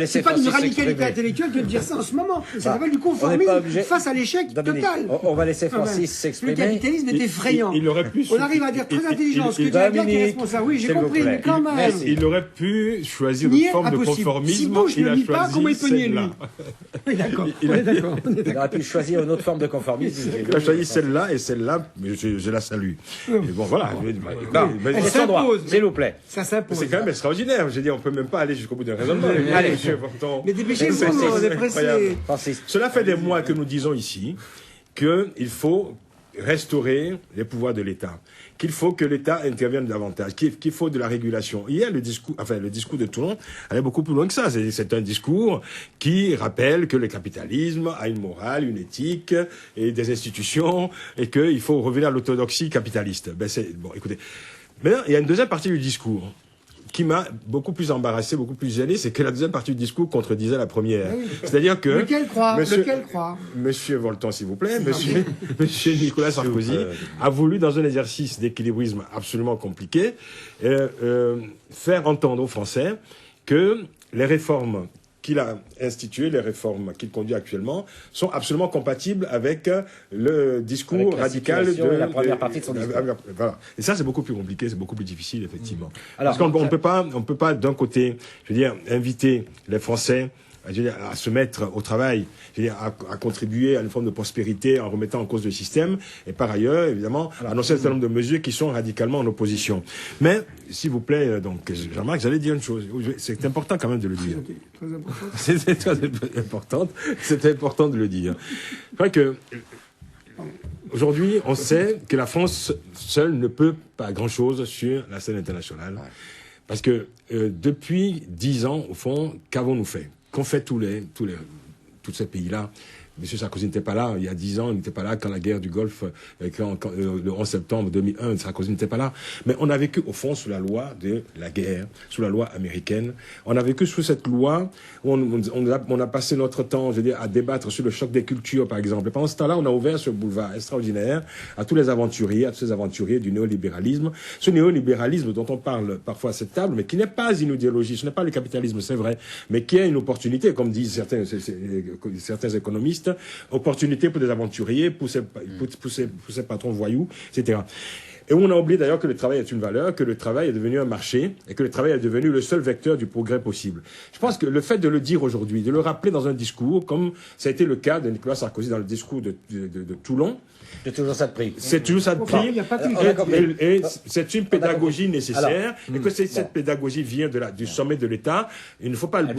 C'est pas d'une radicalité intellectuelle que de dire ça en ce moment. Ça s'appelle du conformisme face à l'échec total. On va laisser Francis s'exprimer. Le capitalisme est effrayant. On arrive à dire très intelligent ce que dit la guerre qui est responsable. Oui, j'ai compris, mais quand même. Il aurait pu choisir une forme de conformisme. Si Bush ne lit pas, comment il peut nier, lui? Oui, d'accord. Il aurait pu choisir une autre forme de conformisme. Il a choisi celle-là, et celle-là, je la salue. Et bon, voilà. Elle s'impose, s'il vous plaît. Ça s'impose. C'est quand même extraordinaire. Je veux dire, on peut même pas aller jusqu'au bout d'un raisonnement. Allez, mais dépêchez-vous, on est pressé. Cela fait des mois que nous disons ici qu'il faut restaurer les pouvoirs de l'État, qu'il faut que l'État intervienne davantage, qu'il faut de la régulation. Hier, le discours de Toulon allait beaucoup plus loin que ça. C'est un discours qui rappelle que le capitalisme a une morale, une éthique et des institutions et qu'il faut revenir à l'orthodoxie capitaliste. Bon, écoutez. Maintenant, il y a une deuxième partie du discours qui m'a beaucoup plus embarrassé, beaucoup plus gêné, c'est que la deuxième partie du discours contredisait la première. Oui. C'est-à-dire que... Lequel croit? Monsieur Volton, s'il vous plaît, monsieur Nicolas Sarkozy a voulu, dans un exercice d'équilibrisme absolument compliqué, faire entendre aux Français que les réformes qu'il a instituées, les réformes qu'il conduit actuellement, sont absolument compatibles avec le discours radical de la première partie de son discours. Voilà. Et ça, c'est beaucoup plus compliqué, c'est beaucoup plus difficile, effectivement. Alors, parce qu'on ne peut pas, d'un côté, je veux dire, inviter les Français à se mettre au travail, à contribuer à une forme de prospérité en remettant en cause le système, et par ailleurs, évidemment, annoncer un certain nombre de mesures qui sont radicalement en opposition. Mais, s'il vous plaît, donc, Jean-Marc, j'allais dire une chose. C'est important quand même de le dire. C'est très important. C'est important de le dire. Je crois que aujourd'hui, on sait que la France seule ne peut pas grand-chose sur la scène internationale. Parce que depuis 10 ans, au fond, qu'avons-nous fait? Qu'ont fait tous ces pays-là? M. Sarkozy n'était pas là il y a 10 ans, il n'était pas là quand la guerre du Golfe, le 11 septembre 2001, Sarkozy n'était pas là. Mais on a vécu au fond sous la loi de la guerre, sous la loi américaine. On a vécu sous cette loi où on a passé notre temps, je veux dire, à débattre sur le choc des cultures, par exemple. Et pendant ce temps-là, on a ouvert ce boulevard extraordinaire à tous les aventuriers, à tous ces aventuriers du néolibéralisme. Ce néolibéralisme dont on parle parfois à cette table, mais qui n'est pas une idéologie, ce n'est pas le capitalisme, c'est vrai, mais qui est une opportunité, comme disent certains économistes, opportunité pour des aventuriers, pour ces patrons voyous, etc. Et on a oublié d'ailleurs que le travail est une valeur, que le travail est devenu un marché, et que le travail est devenu le seul vecteur du progrès possible. Je pense que le fait de le dire aujourd'hui, de le rappeler dans un discours, comme ça a été le cas de Nicolas Sarkozy dans le discours de Toulon, c'est toujours ça de prix. C'est toujours ça de prix. Et c'est une pédagogie nécessaire. Et que cette pédagogie vient du sommet de l'État. Il ne faut pas le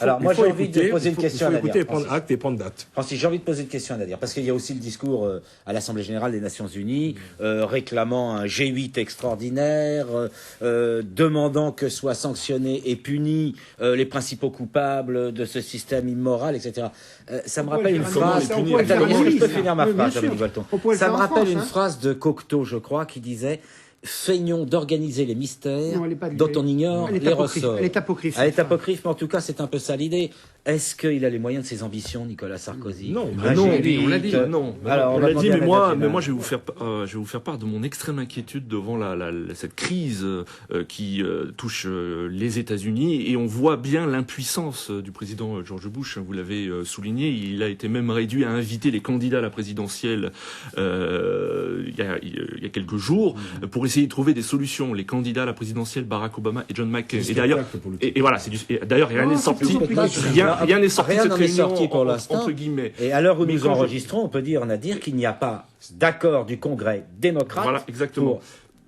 Alors, moi, j'ai envie de poser une question à Nadir. Il faut écouter, prendre acte et prendre date. Francis, j'ai envie de poser une question à Nadir. Parce qu'il y a aussi le discours à l'Assemblée Générale des Nations Unies, réclamant un G8 extraordinaire, demandant que soient sanctionnés et punis les principaux coupables de ce système immoral, etc. Ça me rappelle une phrase. Je peux finir ma phrase, Dominique Volton. Ça me rappelle une phrase de Cocteau, je crois, qui disait « Feignons d'organiser les mystères dont on ignore les ressorts ». Elle est apocryphe. Elle est apocryphe, mais en tout cas, c'est un peu ça l'idée. Est-ce qu'il a les moyens de ses ambitions, Nicolas Sarkozy? Non, Ah non, Angélique, on l'a dit. Non. Alors, on va l'a dit, demander à mais Nadine. moi, je vais vous faire part de mon extrême inquiétude devant cette crise qui touche les États-Unis, et on voit bien l'impuissance du président George Bush. Vous l'avez souligné, il a été même réduit à inviter les candidats à la présidentielle il y a quelques jours pour essayer de trouver des solutions. Les candidats à la présidentielle, Barack Obama et John McCain. Et voilà, d'ailleurs rien n'est sorti. Rien n'est sorti de cette réunion pour l'instant. entre guillemets. Et à l'heure où nous enregistrons, on peut dire qu'il n'y a pas d'accord du Congrès démocrate Voilà, exactement. pour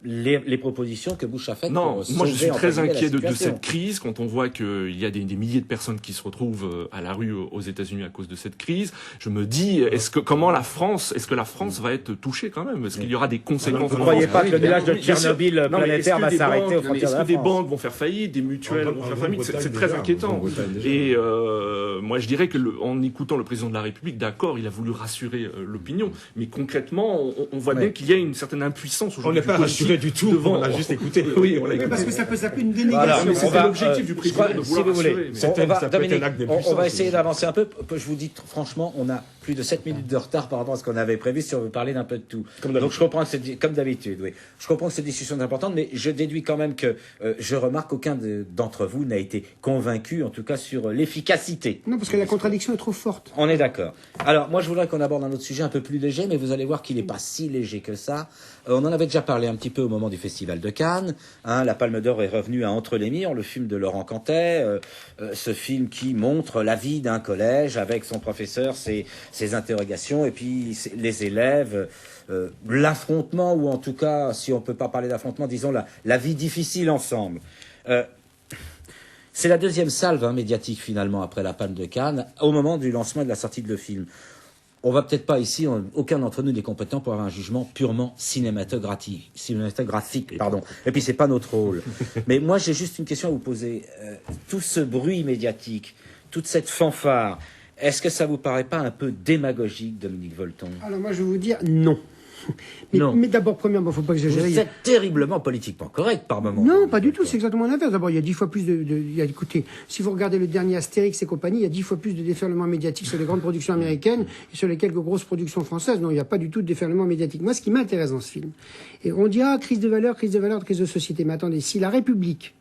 les propositions que Bush a faites. Non, pour moi je suis sauver, très entre guillemets, inquiet la de situation. cette crise quand on voit qu'il y a des milliers de personnes qui se retrouvent à la rue aux États-Unis à cause de cette crise. Je me dis, est-ce que la France va être touchée quand même? Est-ce qu'il y aura des conséquences? Vous ne croyez pas que le village de Bien sûr. Tchernobyl Non, mais planétaire va s'arrêter aux frontières Est-ce de que la des France? banques vont faire faillite, des mutuelles vont faire faillite? C'est très inquiétant. Et moi je dirais que en écoutant le président de la République, d'accord, il a voulu rassurer l'opinion, mais concrètement, on voit bien qu'il y a une certaine impuissance On aujourd'hui. n'est pas rassuré du tout, on a juste écouté. Oui, on l'a écouté. Parce que ça peut s'appeler une Voilà, dénégation. mais C'était l'objectif du président de vouloir rassurer. Ça peut être un acte d'impuissance. On va essayer d'avancer un peu. Je vous dis franchement, on a plus de 7 minutes de retard par rapport à ce qu'on avait prévu si on veut parler d'un peu de tout. Donc je comprends que comme d'habitude, oui. Je comprends que cette discussion est importante, mais je déduis quand même que je remarque qu'aucun d'entre vous n'a été convaincu, en tout cas, sur l'efficacité. Non, parce que la contradiction est trop forte. On est d'accord. Alors, moi, je voudrais qu'on aborde un autre sujet un peu plus léger, mais vous allez voir qu'il n'est pas si léger que ça. On en avait déjà parlé un petit peu au moment du Festival de Cannes. La Palme d'Or est revenue à Entre les murs, le film de Laurent Cantet, ce film qui montre la vie d'un collège avec son professeur, ses interrogations, et puis les élèves, l'affrontement, ou en tout cas, si on ne peut pas parler d'affrontement, disons la vie difficile ensemble. C'est la deuxième salve médiatique, finalement, après la Palme de Cannes, au moment du lancement et de la sortie de le film. On va peut-être pas ici, aucun d'entre nous n'est compétent pour avoir un jugement purement cinématographique, pardon. Et puis c'est pas notre rôle. Mais moi j'ai juste une question à vous poser. Tout ce bruit médiatique, toute cette fanfare, est-ce que ça vous paraît pas un peu démagogique, Dominique Volton? Alors moi je vais vous dire non. Non. Mais d'abord, premièrement, il ne faut pas exagérer. Vous êtes terriblement politiquement correct par moment. Non, pas du tout, c'est exactement l'inverse. D'abord, il y a 10 fois plus écoutez, si vous regardez le dernier Astérix et compagnie, il y a 10 fois plus de déferlement médiatique sur les grandes productions américaines et sur les quelques grosses productions françaises. Non, il n'y a pas du tout de déferlement médiatique. Moi, ce qui m'intéresse dans ce film, et on dit, crise de valeur, crise de société. Mais attendez, si la République,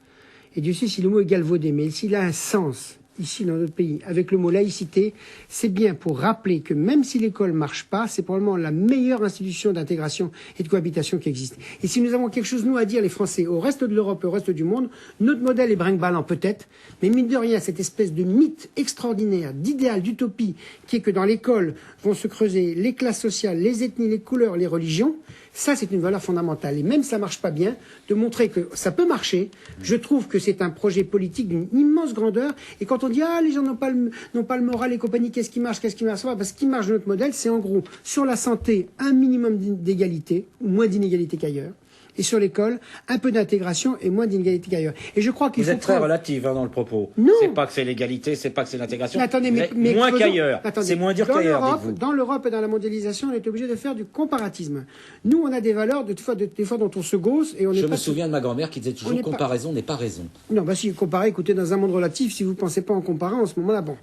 et Dieu sait si le mot est galvaudé, mais s'il a un sens, ici dans notre pays, avec le mot laïcité, c'est bien pour rappeler que même si l'école marche pas, c'est probablement la meilleure institution d'intégration et de cohabitation qui existe. Et si nous avons quelque chose, nous, à dire, les Français, au reste de l'Europe et au reste du monde, notre modèle est brinque-ballant peut-être, mais mine de rien, cette espèce de mythe extraordinaire, d'idéal, d'utopie, qui est que dans l'école vont se creuser les classes sociales, les ethnies, les couleurs, les religions, ça, c'est une valeur fondamentale. Et même si ça marche pas bien, de montrer que ça peut marcher, je trouve que c'est un projet politique d'une immense grandeur. Et quand on dit, les gens n'ont pas le moral et compagnie, qu'est-ce qui marche pas? Parce qu'il marche de notre modèle, c'est en gros, sur la santé, un minimum d'égalité, ou moins d'inégalité qu'ailleurs. Et sur l'école, un peu d'intégration et moins d'inégalité qu'ailleurs. Et je crois qu'il faut... Vous êtes très relative dans le propos. Non. C'est pas que c'est l'égalité, c'est pas que c'est l'intégration. Mais attendez, mais moins qu'ailleurs. C'est moins dur qu'ailleurs, dites-vous. Dans l'Europe et dans la mondialisation, on est obligé de faire du comparatisme. Nous, on a des valeurs, des fois dont on se gausse et on est Je me souviens de ma grand-mère qui disait toujours comparaison n'est pas raison. Non, si comparer, écoutez, dans un monde relatif, si vous pensez pas en comparant en ce moment-là, bon.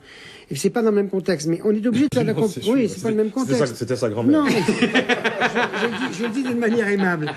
Et c'est pas dans le même contexte, mais on est obligé de faire de la comparaison. Oui, c'est pas le même contexte. C'était sa grand-mère. Non, mais je le dis d'une manière aimable.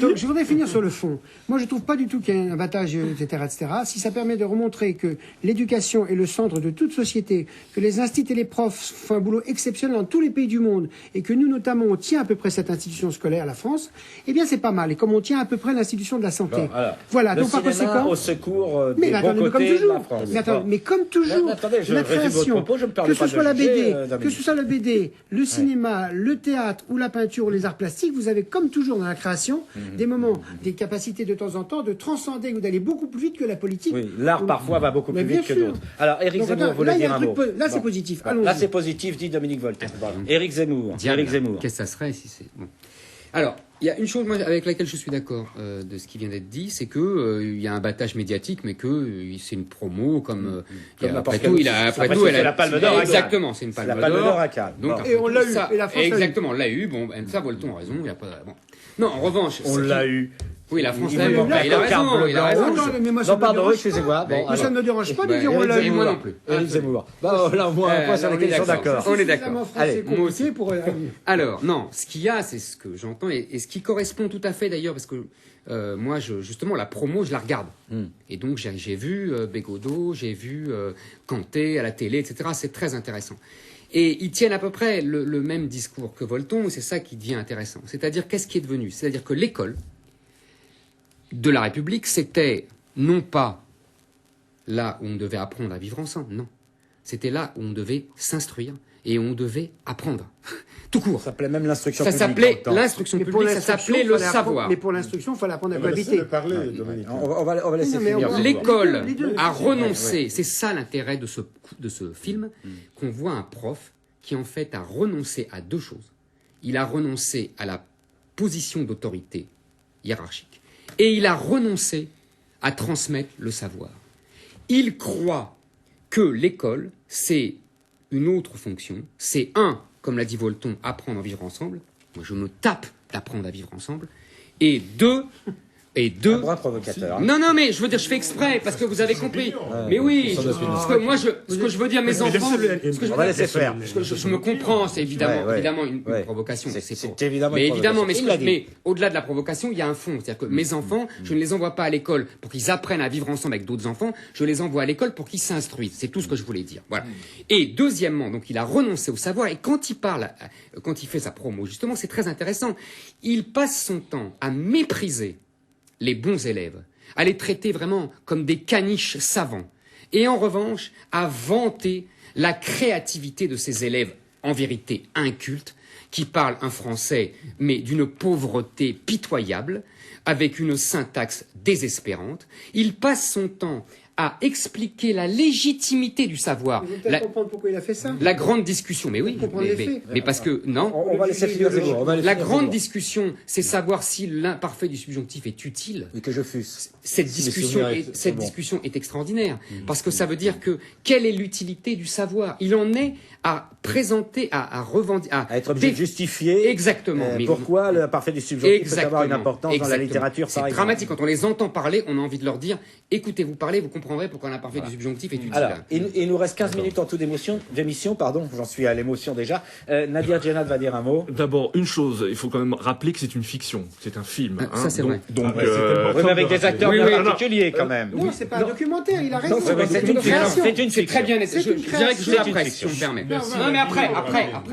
Donc, je voudrais finir sur le fond. Moi, je trouve pas du tout qu'il y ait un avantage, etc., etc. Si ça permet de remontrer que l'éducation est le centre de toute société, que les instituts et les profs font un boulot exceptionnel dans tous les pays du monde, et que nous, notamment, on tient à peu près cette institution scolaire, la France, eh bien, c'est pas mal. Et comme on tient à peu près l'institution de la santé. Bon, voilà. Le Donc, par cinéma conséquent. au secours Mais des attendez, bons mais comme côtés de toujours. la France. Mais comme toujours. Attendez, je la résume votre création, propos, je me permets que ce pas de soit la juger, BD, Dominique. que ce soit la BD, le cinéma, le théâtre ou la peinture ou les arts plastiques, vous avez comme toujours dans la création des moments, des capacités de temps en temps de transcender ou d'aller beaucoup plus vite que la politique. Oui, l'art parfois va beaucoup plus Mais bien vite que sûr. d'autres. Alors, Éric Donc, Zemmour attends, voulait là, il y dire a un mot. là, c'est positif. Bon, Allons-y. là, c'est positif, dit Dominique Volton. Éric Zemmour. Diable, Éric Zemmour. qu'est-ce que ça serait si c'est... Bon. Alors, il y a une chose moi, avec laquelle je suis d'accord de ce qui vient d'être dit, c'est que il y a un battage médiatique, mais que c'est une promo comme après tout, elle a la Palme d'Or à Cannes. Exactement, c'est une La Palme Palme d'Or d'Or à Cannes. Donc, Bon. Et on l'a eu, ça, et la France l'a eu. exactement, on l'a eu. Bon, ça, Volton a raison. Il y a pas. Bon. Non, en revanche, On l'a eu. Oui, la France, Il il veut montrer a la carte raison, bleue, il a blanc, raison. rouge. mais moi, ça Non, me pardon, dérange excusez-moi. pas. Moi, ça ne me dérange pas de dire on Éric l'a Zemmour, eu. moi non plus. Éric Zemmour. Bon, là, moi, un point sur on est lesquels ils sont d'accord. On est Suffisamment d'accord. français Allez, compliqué pour Alors, non, ce qu'il y a, c'est ce que j'entends, et ce qui correspond tout à fait d'ailleurs, parce que moi, justement, la promo, je la regarde. Et donc, j'ai vu Bégodeau, j'ai vu Kanté à la télé, etc. C'est très intéressant. Et ils tiennent à peu près le même discours que Volton, et c'est ça qui devient intéressant. C'est-à-dire, qu'est-ce qui est devenu? C'est-à-dire que l'école de la République, c'était non pas là où on devait apprendre à vivre ensemble, non. C'était là où on devait s'instruire et on devait apprendre. Tout court. Ça s'appelait même l'instruction Ça publique. s'appelait dans le temps. l'instruction Mais pour publique, ça l'instruction, s'appelait le fallait apprendre- savoir. Mais pour l'instruction, il fallait apprendre à On va laisser cohabiter. le parler, Dominique. On va laisser Non, mais finir. on va- L'école Les deux. a renoncé, c'est ça l'intérêt de ce film, qu'on voit un prof qui en fait a renoncé à deux choses. Il a renoncé à la position d'autorité hiérarchique et il a renoncé à transmettre le savoir. Il croit que l'école, c'est une autre fonction, c'est comme l'a dit Volton, apprendre à vivre ensemble. Moi, je me tape d'apprendre à vivre ensemble. Et deux, Un bras provocateur. non, mais je veux dire, je fais exprès parce que vous avez compris. Mais oui, parce que moi, ce que je veux dire, mes enfants, On va laisser faire. je me comprends, c'est évidemment, Ouais. évidemment une Ouais. provocation. C'est pour- évidemment mais une évidemment, mais, provocation. Il l'a dit. mais au-delà de la provocation, il y a un fond. C'est-à-dire que mes enfants, je ne les envoie pas à l'école pour qu'ils apprennent à vivre ensemble avec d'autres enfants. Je les envoie à l'école pour qu'ils s'instruisent. C'est tout ce que je voulais dire. Voilà. Et deuxièmement, donc, il a renoncé au savoir. Et quand il parle, quand il fait sa promo, justement, c'est très intéressant. Il passe son temps à mépriser les bons élèves, à les traiter vraiment comme des caniches savants, et en revanche, à vanter la créativité de ces élèves, en vérité incultes, qui parlent un français, mais d'une pauvreté pitoyable, avec une syntaxe désespérante. Il passe son temps à expliquer la légitimité du savoir. Vous peut-être comprendre pourquoi il a fait ça. La grande discussion, mais oui, comprendre les faits. mais parce que, non, On va laisser finir Zemmour. On va laisser la finir grande Zemmour. discussion, c'est savoir si l'imparfait du subjonctif est utile. Et que je fusse. Cette Si les discussion, souvenirs est, sont cette bons. discussion est extraordinaire parce que ça veut dire que quelle est l'utilité du savoir? Il en est à présenter, à revendiquer, À être obligé de justifier. Exactement. Mais Pourquoi le parfait du subjonctif peut avoir une Exactement. importance dans la Exactement. littérature, par C'est exemple. dramatique. Quand on les entend parler, on a envie de leur dire écoutez-vous parler, vous comprendrez pourquoi l'imparfait du subjonctif est utile. Alors, il nous reste 15 minutes en tout d'émission, pardon, j'en suis à l'émotion déjà. Nadir Djenad va dire un mot. D'abord, une chose, il faut quand même rappeler que c'est une fiction, c'est un film. Ah, ça, c'est vrai. Donc, Oui, mais avec des acteurs Oui, bien oui. particuliers quand même. Non, c'est pas un documentaire, il a raison. c'est une création. C'est une C'est très bien. C'est Je une dirais que je création. l'apprécie, si on me permet. Non, mais après.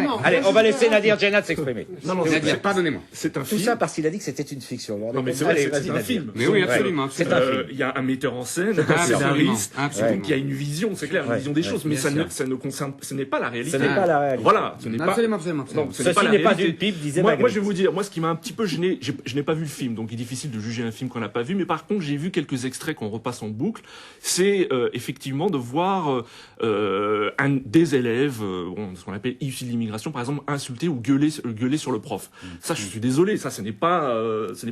Non, Allez, on va laisser Nadir Djenad s'exprimer. non, Nadir, pardonnez-moi. c'est un Tout film. ça parce qu'il a dit que c'était une fiction. Non, mais c'est vrai, Allez, c'est vas-y, un Nadir. film. Mais oui, absolument. C'est un film. Il y a un metteur en scène, un Absolument. scénariste, Absolument. donc il y a une vision, c'est clair, une Ouais, vision des ouais, choses, mais bien ça sûr. ne concerne, ce n'est pas la réalité. Ce n'est pas la réalité. Voilà, ce n'est pas. Absolument. Non, ce Ceci la n'est pas réalité. d'une pipe, disait Moi, Magritte. je vais vous dire, moi, ce qui m'a un petit peu gêné, je n'ai pas vu le film, donc il est difficile de juger un film qu'on n'a pas vu, mais par contre, j'ai vu quelques extraits qu'on repasse en boucle. C'est effectivement de voir des élèves, ce qu'on appelle issus de l'immigration, par exemple, insulter ou gueuler sur le prof. Ça, je suis désolé, ça, ce n'est pas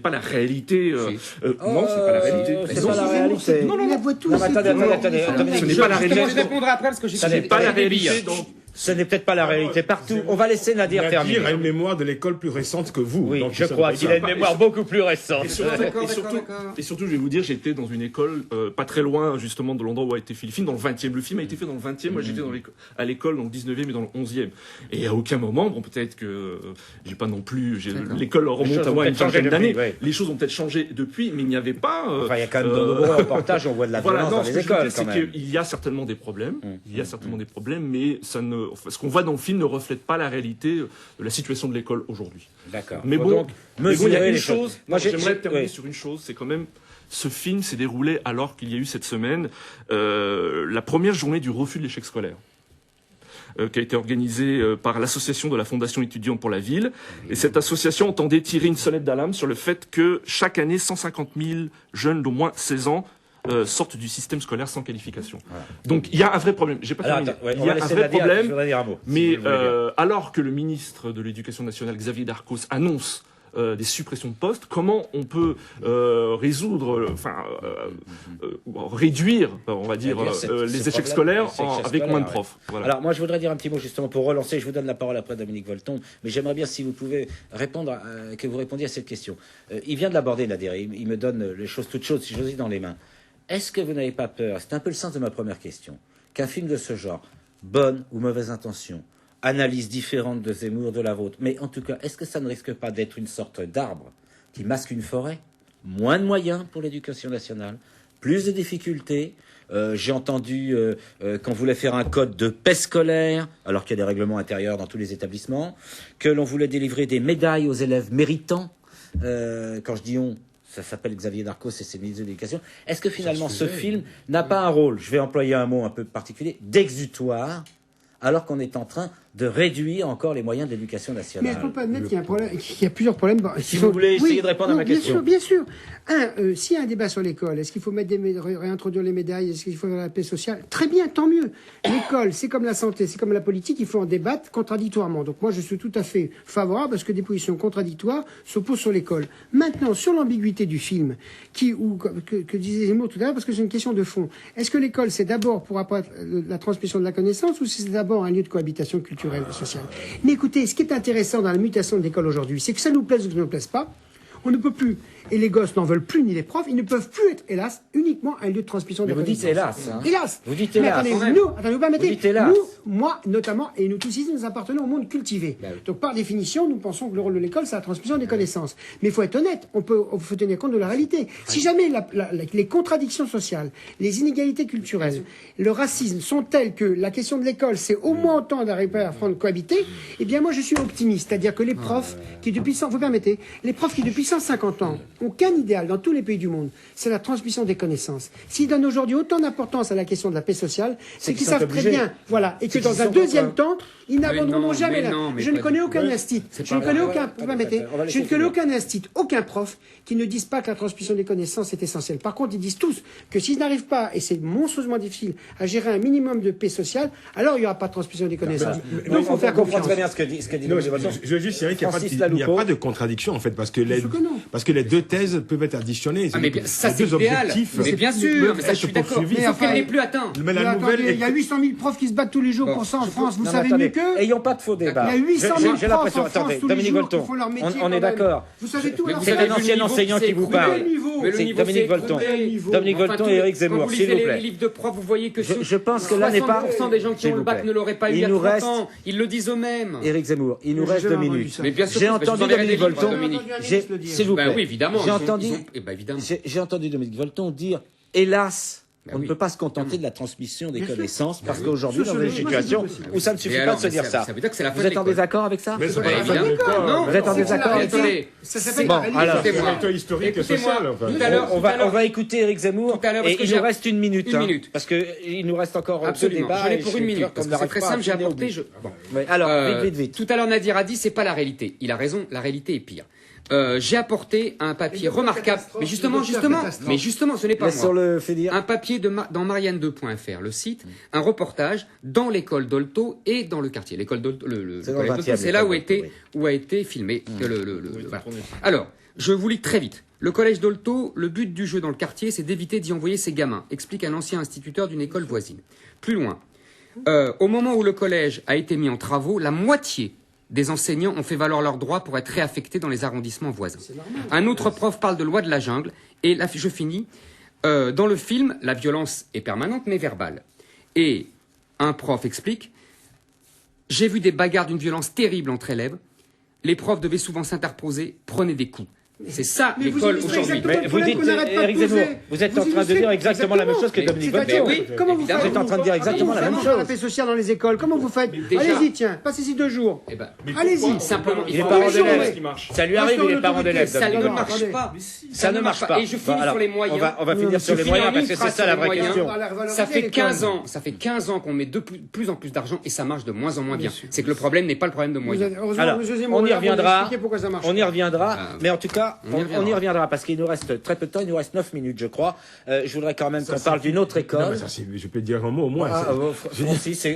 la réalité. Non, c'est pas la réalité. C'est pas la réalité. Non, non, non. Tout, Non, mais attendez, Ce Dominique, n'est pas la Je réalité. répondrai après parce que j'ai Ce n'est pas la réalité. Donc, ce n'est peut-être pas la réalité partout. On va laisser Nadir terminer. Nadir a une mémoire de l'école plus récente que vous. Oui, donc je ça crois ne peut qu'il pas- a une mémoire beaucoup plus récente. Et surtout, je vais vous dire, j'étais dans une école pas très loin justement de l'endroit où a été fait le film, dans le 20e. Le film a été fait dans le 20e, moi j'étais à l'école dans le 19e et dans le 11e. Et à aucun moment, bon peut-être que j'ai pas non plus, l'école remonte choses à ont moi une peut-être changé vingtaine d'années. depuis, ouais. Les choses ont peut-être changé depuis, mais il n'y avait pas... Enfin, il y a quand même de nombreux reportages, on voit de la Voilà, violence non, dans ce les que je veux écoles dire, quand c'est même. qu'il y a certainement des problèmes, mais ça ne, enfin, ce qu'on voit dans le film ne reflète pas la réalité de la situation de l'école aujourd'hui. D'accord. Mais Faut bon, donc il y a mesurer une les chose, choses. Moi, j'aimerais terminer ouais. sur une chose, c'est quand même, ce film s'est déroulé alors qu'il y a eu cette semaine la première journée du refus de l'échec scolaire. Qui a été organisée par l'association de la Fondation étudiante pour la ville. Et cette association entendait tirer une sonnette d'alarme sur le fait que chaque année, 150 000 jeunes d'au moins 16 ans sortent du système scolaire sans qualification. Voilà. Donc il y a un vrai problème. J'ai pas Alors, terminé. attends, ouais, Il on y va a un laisser vrai Nadir, problème. je voudrais dire un mot. Mais si vous voulez bien. alors que le ministre de l'Éducation nationale, Xavier Darcos, annonce des suppressions de postes, comment on peut réduire, on va dire, les échecs scolaires avec moins de profs. Voilà. Alors moi je voudrais dire un petit mot justement pour relancer, je vous donne la parole après Dominique Volton, mais j'aimerais bien si vous pouvez répondre, que vous répondiez à cette question. Il vient de l'aborder Nader, il me donne les choses toutes chaudes, si j'ose dire, dans les mains. Est-ce que vous n'avez pas peur, c'est un peu le sens de ma première question, qu'un film de ce genre, bonne ou mauvaise intention, analyse différente de Zemmour, de la vôtre, mais en tout cas, est-ce que ça ne risque pas d'être une sorte d'arbre qui masque une forêt? Moins de moyens pour l'éducation nationale, plus de difficultés. J'ai entendu qu'on voulait faire un code de paix scolaire, alors qu'il y a des règlements intérieurs dans tous les établissements, que l'on voulait délivrer des médailles aux élèves méritants. Quand je dis on, ça s'appelle Xavier Darcos et c'est le ministre de l'Éducation. Est-ce que finalement ce film n'a pas un rôle, je vais employer un mot un peu particulier, d'exutoire, alors qu'on est en train de réduire encore les moyens de l'éducation nationale? Mais est-ce qu'on peut admettre qu'il y a un problème, qu'il y a plusieurs problèmes? Si vous voulez essayer de répondre à ma question. Bien sûr. S'il y a un débat sur l'école, est-ce qu'il faut réintroduire les médailles? Est-ce qu'il faut faire la paix sociale? Très bien, tant mieux. L'école, c'est comme la santé, c'est comme la politique, il faut en débattre contradictoirement. Donc moi, je suis tout à fait favorable parce que des positions contradictoires s'opposent sur l'école. Maintenant, sur l'ambiguïté du film, que disait Zemmour tout à l'heure, parce que c'est une question de fond. Est-ce que l'école, c'est d'abord pour apprendre la transmission de la connaissance ou c'est d'abord un lieu de cohabitation culturelle et sociale? Mais écoutez, ce qui est intéressant dans la mutation de l'école aujourd'hui, c'est que ça nous plaise ou que ça ne nous plaise pas, on ne peut plus, et les gosses n'en veulent plus, ni les profs, ils ne peuvent plus être, hélas, uniquement un lieu de transmission de la connaissance. Vous dites hélas, hein. Hélas. Vous dites hélas. Mais attendez, vous permettez. Vous dites hélas. Nous, moi, notamment, et nous tous ici, nous appartenons au monde cultivé. Ben oui. Donc, par définition, nous pensons que le rôle de l'école, c'est la transmission des connaissances. Mais il faut être honnête, on faut tenir compte de la réalité. Si jamais les contradictions sociales, les inégalités culturelles, le racisme sont telles que la question de l'école, c'est au moins autant d'arriver à apprendre cohabiter, eh bien, moi, je suis optimiste. C'est-à-dire que les profs qui, depuis 150 ans, ont qu'un idéal dans tous les pays du monde, c'est la transmission des connaissances. S'ils donnent aujourd'hui autant d'importance à la question de la paix sociale, c'est qu'ils savent très bien, voilà, et que dans un deuxième temps, ils n'abandonneront jamais. Je ne connais aucun institut, je ne connais aucun institut, aucun prof qui ne dise pas que la transmission des connaissances est essentielle. Par contre, ils disent tous que s'ils n'arrivent pas, et c'est monstrueusement difficile, à gérer un minimum de paix sociale, alors il n'y aura pas de transmission des connaissances. Donc il faut faire confiance. Très bien ce que dit Je veux juste dire qu'il n'y a pas de contradiction en fait, parce que les deux thèses peuvent être additionnées. Mais ça c'est idéal. Mais bien sûr, mais ça je suis d'accord. Mais enfin, il n'est plus atteint. Mais la nouvelle, il y a 800 000 profs qui se battent tous les jours pour ça en France. Vous savez mieux qu'eux. Ayons pas de faux débats. Il y a 800 000 J'ai profs l'impression. en France Attendez, tous les Dominique jours qui Volton, font leur métier. on est d'accord. Vous savez tout. C'est un ancien enseignant qui vous parle. C'est Dominique Volton. Dominique Volton et Éric Zemmour, s'il vous plaît. Les livres de profs, vous voyez que je pense que là n'est pas. 60% des gens qui ont le bac ne l'auraient pas eu il y a 30 ans. Ils le disent eux-mêmes. Éric Zemmour, il nous reste 2 minutes. Mais bien sûr, j'ai entendu Dominique Volton. S'il vous plaît. Oui, évidemment. J'ai entendu Dominique Volton dire, hélas, on ne peut pas se contenter de la transmission des connaissances parce qu'aujourd'hui, dans une situation où ça ne suffit pas de se dire ça. Vous êtes en désaccord avec ça? Vous êtes en désaccord avec ça? Ça s'appelle historique et social. On va écouter Éric Zemmour et il nous reste une minute. Parce qu'il nous reste encore deux débats. J'en ai pour une minute. Parce que c'est très simple, j'ai apporté. Alors, vite. Tout à l'heure, Nadir a dit, c'est pas la réalité. Il a raison, la réalité est pire. J'ai apporté un papier remarquable, mais justement, ce n'est pas moi. Un papier dans Marianne2.fr, le site, un reportage dans l'école d'Olto et dans le quartier. L'école d'Olto, c'est là où a été filmé. Voilà. Alors, je vous lis très vite. Le collège d'Olto, le but du jeu dans le quartier, c'est d'éviter d'y envoyer ses gamins, explique un ancien instituteur d'une école voisine. Plus loin, au moment où le collège a été mis en travaux, la moitié des enseignants ont fait valoir leurs droits pour être réaffectés dans les arrondissements voisins. Un autre prof parle de loi de la jungle. Et là, je finis. Dans le film, la violence est permanente mais verbale. Et un prof explique « J'ai vu des bagarres d'une violence terrible entre élèves. Les profs devaient souvent s'interposer, prenaient des coups. » C'est ça l'école aujourd'hui. Mais vous dites, Éric Zemmour, vous êtes en train de dire exactement la même chose que Dominique Volton. Comment vous faites? Vous êtes en train de dire exactement la même chose. La paix sociale dans les écoles, comment vous faites? Allez-y, tiens, passez-y 2 jours. Allez-y. Simplement, il est parent d'élèves. Ça lui arrive, il est parent d'élèves. Ça ne marche pas. Ça ne marche pas. Et je finis sur les moyens. On va finir sur les moyens parce que c'est ça la vraie question. Ça fait 15 ans qu'on met de plus en plus d'argent et ça marche de moins en moins bien. C'est que le problème n'est pas le problème de moyens. Alors, on y reviendra. Mais en tout cas, On y reviendra parce qu'il nous reste très peu de temps. Il nous reste 9 minutes, je crois. Je voudrais quand même qu'on parle d'une autre école. Non, je peux dire un mot au moins. Francis,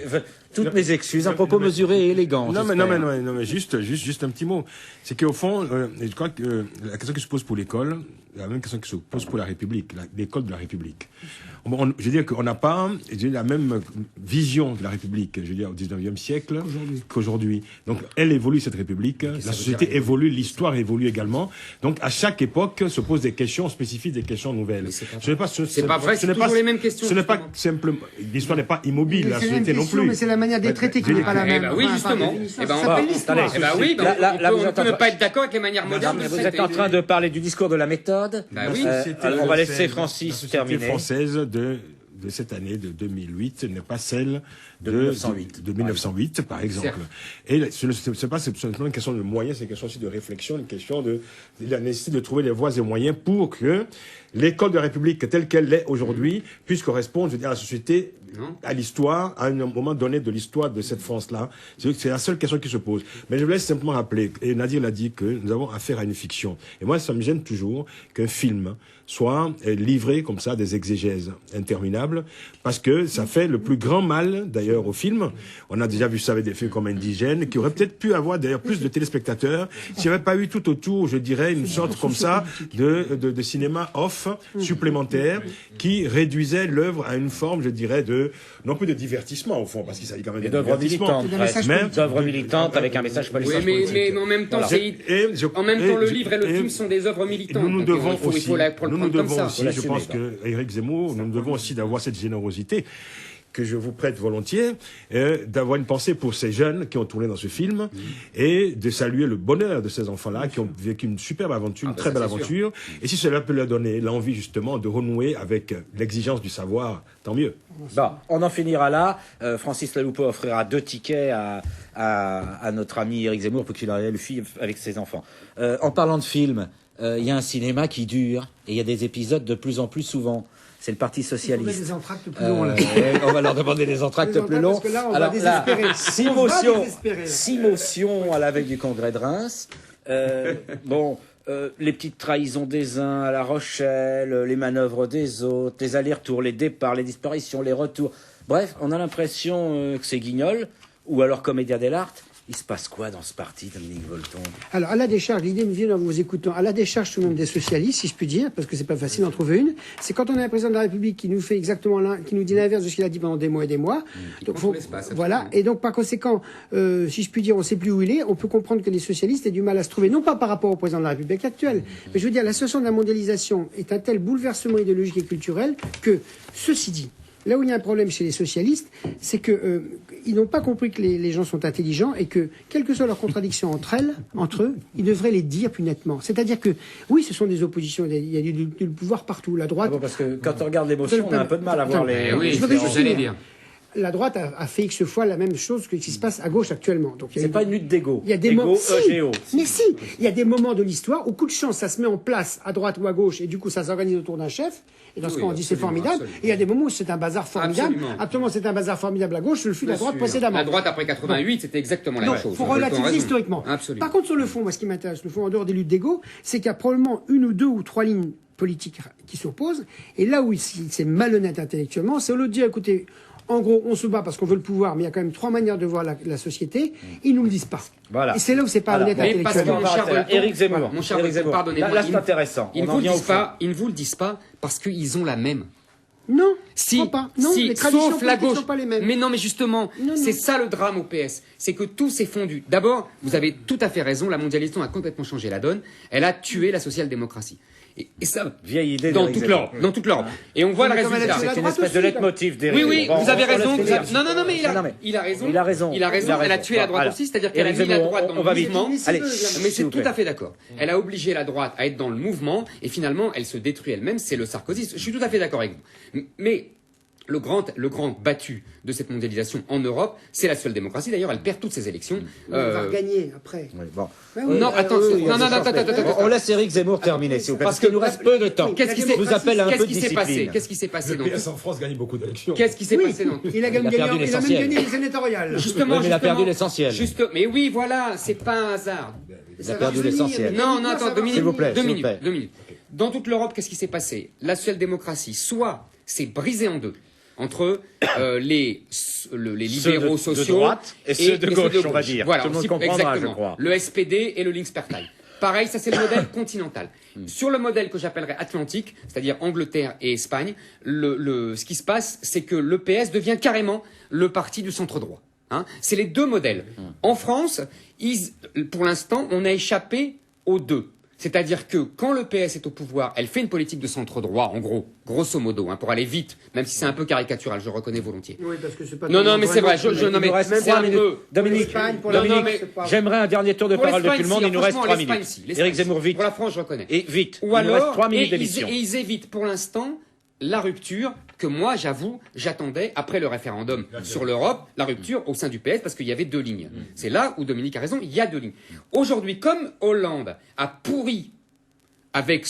toutes mes excuses. Un propos mesuré et élégant. Non, mais juste un petit mot. C'est qu'au fond, je crois que la question qui se pose pour l'école, la même question qui se pose pour la République, l'école de la République. Je veux dire qu'on n'a pas la même vision de la République, je veux dire, au 19e siècle qu'aujourd'hui. Donc, elle évolue, cette République. La société évolue, l'histoire évolue également. Donc, à chaque époque, se posent des questions spécifiques, des questions nouvelles. C'est pas vrai, c'est toujours les mêmes questions. Ce n'est pas simplement, l'histoire n'est pas immobile, la société non plus. Mais c'est la manière des traités qui n'est pas la même. Oui, justement. Oui, on peut ne pas être d'accord avec les manières modernes de vous êtes en train de parler du discours de la méthode. Alors, on va laisser Francis terminer. La société française de cette année de 2008 n'est pas celle de 1908, par exemple. Et ce n'est pas simplement une question de moyens, c'est une question aussi de réflexion, une question de la nécessité de trouver les voies et moyens pour que l'école de la République telle qu'elle l'est aujourd'hui puisse correspondre, je veux dire, à la société, à l'histoire, à un moment donné de l'histoire de cette France-là. C'est la seule question qui se pose. Mais je voulais simplement rappeler, et Nadir l'a dit, que nous avons affaire à une fiction. Et moi, ça me gêne toujours qu'un film soit livré comme ça, des exégèses interminables, parce que ça fait le plus grand mal, d'ailleurs, au film. On a déjà vu ça avec des films comme Indigène, qui auraient peut-être pu avoir, d'ailleurs, plus de téléspectateurs, s'il n'y avait pas eu tout autour, je dirais, une sorte comme ça de cinéma off supplémentaire, qui réduisait l'œuvre à une forme, je dirais, non plus de divertissement, au fond, parce qu'il s'agit quand même d'œuvres militantes. D'œuvres militantes avec un message politique. Oui, mais en même temps, le livre et le film sont des œuvres militantes. Nous devons aussi, je pense que Éric Zemmour, nous devons aussi d'avoir cette générosité que je vous prête volontiers, d'avoir une pensée pour ces jeunes qui ont tourné dans ce film et de saluer le bonheur de ces enfants-là qui ont vécu une superbe aventure, une très belle aventure. Et si cela peut leur donner l'envie justement de renouer avec l'exigence du savoir, tant mieux. Bon, on en finira là. Francis Laloupeau offrira 2 tickets à notre ami Éric Zemmour pour qu'il aille le film avec ses enfants. En parlant de film, il y a un cinéma qui dure et il y a des épisodes de plus en plus souvent. C'est le Parti socialiste. On des entractes plus longs, là. On va leur demander des entractes plus longs. Parce que là, on va désespérer. 6 motions à la veille du congrès de Reims. Les petites trahisons des uns à La Rochelle, les manœuvres des autres, les allers-retours, les départs, les disparitions, les retours. Bref, on a l'impression que c'est Guignol, ou alors Commedia dell'arte. Il se passe quoi dans ce parti, Dominique Volton? Alors, à la décharge, l'idée me vient en vous écoutant, à la décharge tout le monde des socialistes, si je puis dire, parce que c'est pas facile d'en trouver une, c'est quand on a un président de la République qui nous fait exactement qui nous dit l'inverse de ce qu'il a dit pendant des mois et des mois. Donc, voilà. Et donc, par conséquent, si je puis dire, on sait plus où il est, on peut comprendre que les socialistes aient du mal à se trouver, non pas par rapport au président de la République actuel, mais je veux dire, la situation de la mondialisation est un tel bouleversement idéologique et culturel que, ceci dit, là où il y a un problème chez les socialistes, c'est que ils n'ont pas compris que les gens sont intelligents et que, quelles que soient leurs contradictions entre eux, ils devraient les dire plus nettement. C'est-à-dire que, oui, ce sont des oppositions, il y a du pouvoir partout. La droite. Parce que quand on regarde l'émotion, on a un peu de mal à voir les. Oui, je voudrais juste dire. La droite a fait X fois la même chose que ce qui se passe à gauche actuellement. Donc, c'est pas une lutte d'égo. Il y a des moments. Mais si, il y a des moments de l'histoire où, coup de chance, ça se met en place à droite ou à gauche et du coup, ça s'organise autour d'un chef. Et dans ce cas, on dit c'est formidable. Absolument. Et il y a des moments où c'est un bazar formidable. Absolument, c'est un bazar formidable à gauche, je le fus la droite précédemment. La droite après 88, c'était exactement la même chose. Il faut relativiser historiquement. Absolument. Par contre, sur le fond, moi, ce qui m'intéresse, le fond, en dehors des luttes d'égo, c'est qu'il y a probablement 1 ou 2 ou 3 lignes politiques qui s'opposent. Et là où c'est malhonnête intellectuellement, c'est au lieu de dire, écoutez, en gros, on se bat parce qu'on veut le pouvoir, mais il y a quand même 3 manières de voir la société. Ils nous le disent pas. Voilà. Et c'est là où c'est pas honnête intellectuellement. Éric Zemmour. Mon cher Volton, pardonnez-moi. Là, c'est intéressant. Ils ne vous le disent pas parce qu'ils ont la même. Non, si, pas. Non, les traditions sauf la gauche. Sont pas les mêmes. Mais non, mais justement, c'est ça le drame au PS. C'est que tout s'est fondu. D'abord, vous avez tout à fait raison, la mondialisation a complètement changé la donne. Elle a tué la social-démocratie. Et ça, vieille idée dans toute l'Europe. Et on voit le résultat. C'est une espèce de leitmotiv d'Éric. Oui, vous avez raison. Non, mais il a raison. Il a raison. Elle a tué la droite aussi, c'est-à-dire qu'elle a mis la droite dans le mouvement. Allez, mais c'est tout à fait d'accord. Elle a obligé la droite à être dans le mouvement et finalement, elle se détruit elle-même. C'est le sarkozysme. Je suis tout à fait d'accord avec vous. Mais le grand battu de cette mondialisation en Europe, c'est la social-démocratie. D'ailleurs, elle perd toutes ses élections. On va regagner après. Oui, bon. Non, attends, attends. On laisse Éric Zemmour terminer, s'il vous plaît, parce qu'il nous reste peu de temps. Qu'est-ce qui Je vous appelle à un peu de s'est passé? discipline. Qu'est-ce qui s'est passé Le PS en France gagne beaucoup d'élections. Qu'est-ce qui s'est passé dans Il a même perdu gagné l'essentiel. les sénatoriales. Justement, Mais il a perdu l'essentiel. Mais oui, voilà, c'est pas un hasard. Il a perdu l'essentiel. Non, attends, 2 minutes. S'il vous plaît, Deux s'il vous minutes. plaît. 2 minutes. Dans toute l'Europe, qu'est-ce qui s'est passé? La social-démocratie, soit s'est brisée en deux entre les libéraux de sociaux droite et ceux de gauche, on va dire. Voilà, Tout le monde aussi, comprendra, exactement. je crois. Le SPD et le Linkspartei. Pareil, ça c'est le modèle continental. Sur le modèle que j'appellerais atlantique, c'est-à-dire Angleterre et Espagne, ce qui se passe, c'est que le PS devient carrément le parti du centre droit. Hein, c'est les deux modèles. En France, pour l'instant, on a échappé aux deux. C'est-à-dire que quand le PS est au pouvoir, elle fait une politique de centre droit, en gros, grosso modo, pour aller vite, même si c'est un peu caricatural, je reconnais volontiers. Oui, parce que c'est pas. Non, mais c'est vrai. Il nous reste 3 minutes. Dominique, j'aimerais un dernier tour de parole de tout le monde. Il nous reste 3 minutes. Éric Zemmour, vite. Pour la France, je reconnais. Et vite. Ou Il nous reste alors, 3 minutes d'émission. et ils évitent pour l'instant la rupture que moi, j'avoue, j'attendais après le référendum sur l'Europe, la rupture au sein du PS, parce qu'il y avait 2 lignes. C'est là où Dominique a raison, il y a 2 lignes. Aujourd'hui, comme Hollande a pourri avec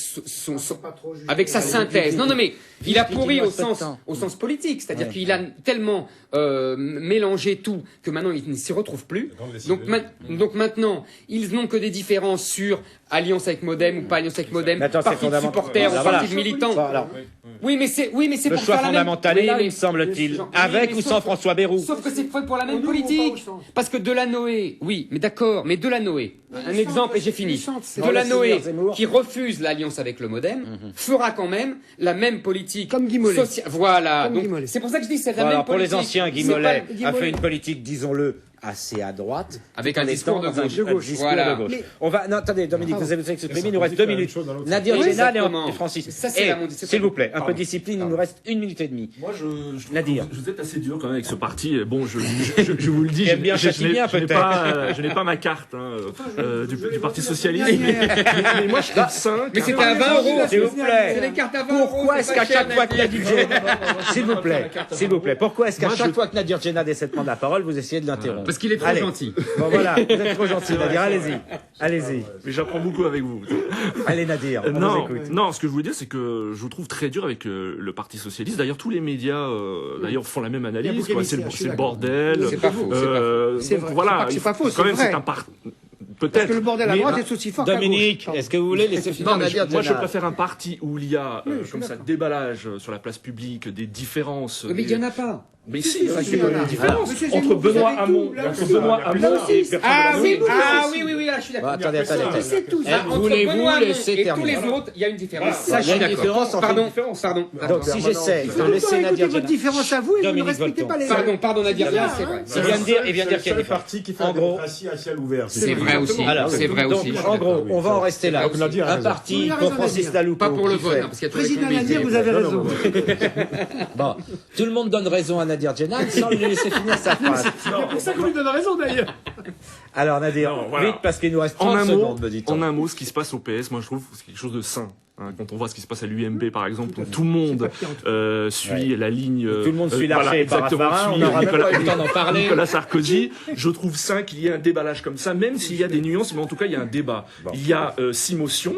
avec sa synthèse. Non, mais il a pourri au sens politique, c'est-à-dire qu'il a tellement mélangé tout que maintenant il ne s'y retrouve plus. Donc maintenant, ils n'ont que des différences sur alliance avec Modem ou pas alliance avec Modem, parti de supporters ou parti de militants. Oui, mais c'est le pour choix faire fondamental est là, mais- me semble-t-il. Avec ou sans François Bayrou. Sauf que c'est fait pour la même Nous, on politique. va au centre. Parce que Delanoë, oui, mais d'accord, mais Delanoë, un le exemple centre, et j'ai le fini. centre, c'est- Delanoë, Zemmour. qui refuse l'alliance avec le Modem, fera quand même la même politique. Comme Guy Mollet. Voilà. Comme Donc, Guy Mollet. c'est pour ça que je dis c'est la Alors, même pour les politique. anciens, Guy C'est pas- Mollet Guy a fait Mollet. une politique, disons-le, assez à droite. Avec tout un en discours étant de dans gauche. un discours Voilà. de gauche. Mais- On va, non, attendez, Dominique, vous avez exprimé, il nous reste Ça 2 fait la même minutes. chose dans l'autre Nadir sens. Génal Exactement. et Francis. Ça, c'est Et, la mondialisation. s'il vous plaît, un peu Pardon. de discipline, il nous reste 1 minute et demie. Moi, je trouve Nadir. que vous êtes assez dur quand même avec ce parti. Bon, je vous le dis, Tu aimes bien Chatignan, je n'ai peut-être. je n'ai pas ma carte du Parti Socialiste, mais moi je trouve ça. Mais c'était à 20 €. S'il vous plaît. C'est les cartes à 20 €. Pourquoi est-ce qu'à chaque fois que Nadir s'il vous plaît, pourquoi est-ce qu'à Moi, chaque je- fois que Nadir Génad essaie de prendre la parole, vous essayez de l'interrompre? Parce qu'il est trop Allez. gentil. Bon voilà, vous êtes trop gentil, Nadir, allez-y. Allez-y. Mais j'apprends beaucoup avec vous. Allez Nadir, on vous Non, écoute. non, ce que je voulais dire, c'est que je vous trouve très dur avec le Parti Socialiste. D'ailleurs, tous les médias d'ailleurs font la même Il y a analyse. beaucoup quoi. C'est d'émissaires, je suis le d'accord. bordel. C'est pas faux, c'est pas faux. C'est Donc vrai. voilà, C'est pas que c'est pas faux, quand c'est même, vrai. c'est un parti. Parce Peut-être. que le bordel à mais- droite est aussi fort qu'à gauche. Dominique, Pardon. est-ce que vous voulez laisser finir Non, mais Nadir moi je Génad? préfère un parti où il y a Oui, je suis comme ça d'accord. déballage sur la place publique, des différences. Mais il n'y en a pas. Mais Si, si, si, il y a si, il y en a. des différences Monsieur entre Zemmour, Benoît vous savez Hamon, tout, là entre aussi. Benoît Là Hamon aussi. et personne. Ah Zemmour, oui, c'est- là je suis Bon, d'accord. attendez. C'est tout. Entre Voulez-vous Benoît laisser Hamon et tous terminer? les autres, il y a une différence. Voilà. Ça, je suis Il y a une d'accord. différence entre Pardon, les pardon. Donc si j'essaie de laisser Écoutez Nadir votre Génad. différence à vous et vous ne Dominique respectez Volton. pas les Pardon, Nadir, C'est bien, c'est vrai. Il vient de dire, il vient de dire qu'il y a le des parti qui fait En la gros- démocratie à ciel ouvert. C'est vrai aussi. Alors, C'est vrai donc, aussi. en gros, on va en rester là. Donc, Nadir a Un raison. parti Il a pour raison, Francis Nadir. Laloupe. Pas pour le qui vote, fait- hein, parce qu'il y a tous les Président combis, Nadir, c'est- vous avez Non, raison. non, Bon, tout le monde donne raison à Nadir Génad sans lui laisser finir sa phrase. C'est pour ça qu'on lui donne raison d'ailleurs. Alors Nadir, Non, voilà. vite parce qu'il nous reste En 30 un mot, secondes, me dit-on. en un mot, ce qui se passe au PS, moi je trouve que c'est quelque chose de sain. Hein, quand on voit ce qui se passe à l'UMP par exemple, où tout le monde suit la ligne. Tout le monde suit voilà, Larcher et exactement, Parafara, on suit n'aura même pas eu le temps d'en parler. Nicolas Sarkozy. Je trouve sain qu'il y ait un déballage comme ça, même s'il y a des nuances, mais en tout cas il y a un débat. Il y a 6 motions.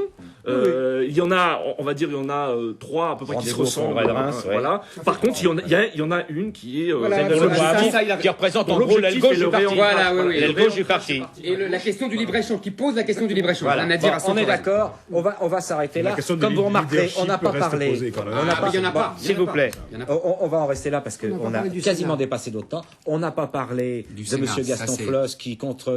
Il y en a, on va dire, il y en a 3 à peu près qui se Rendez-vous au ressemblent. Congrès de Reims, ouais. Voilà. Par contre, il y en a une qui est Voilà, Celle de voilà, Lemoine, ça, il a- qui représente en Dont gros l'aile l'objectif gauche est du le parti. Voilà, oui, oui. L'aile gauche du parti. Et la question du libre-échange, qui pose la question du libre-échange. Voilà. Nadir Bon, a son on est raison. d'accord, on va s'arrêter là. La question du Comme vous remarquerez, leadership on n'a pas reste parlé. posée quand même. On n'a Ah, pas- mais il y en a bon, pas, il y S'il en a vous pas. plaît, Il y en a pas. on va en rester là parce On n'a qu'on pas a parlé du quasiment Sénat. dépassé notre temps. On n'a pas parlé Du de Sénat, Monsieur ça, Gaston c'est- Floss qui, contre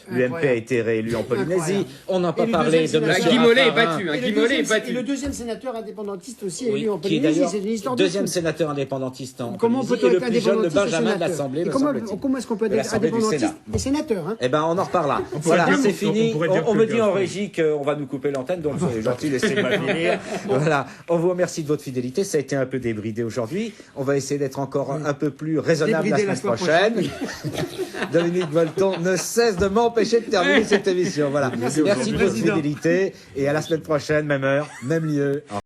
Incroyable. l'UMP, a été réélu en Polynésie. Incroyable. On n'a pas Et le parlé de deuxième Monsieur sénateur- Guy Mollet est Raffarin, battu. Et Guy le Mollet est deuxième- battu. Et le deuxième sénateur indépendantiste aussi oui, élu en qui est Polynésie, d'ailleurs c'est une histoire de deuxième fou. sénateur indépendantiste en Comment Polynésie peut-on et le être plus jeune, le indépendantiste et Benjamin de sénateur l'Assemblée, Et me comment semble-t-il. est-ce qu'on peut De être l'Assemblée du indépendantiste Sénat. et sénateur hein? Eh ben, on en reparlera. pourrait Voilà, dire- c'est on fini. pourrait dire On que me dit en Gaston- régie qu'on va nous couper l'antenne, donc c'est gentil, laissez-moi finir. Voilà. On vous remercie de votre fidélité. Ça a été un peu débridé aujourd'hui. On va essayer d'être encore un peu plus raisonnable la Débridé semaine prochaine. Dominique Volton ne cesse de m'empêcher de terminer cette émission. Voilà. Merci de votre Président. fidélité et à la semaine prochaine, même heure, même lieu.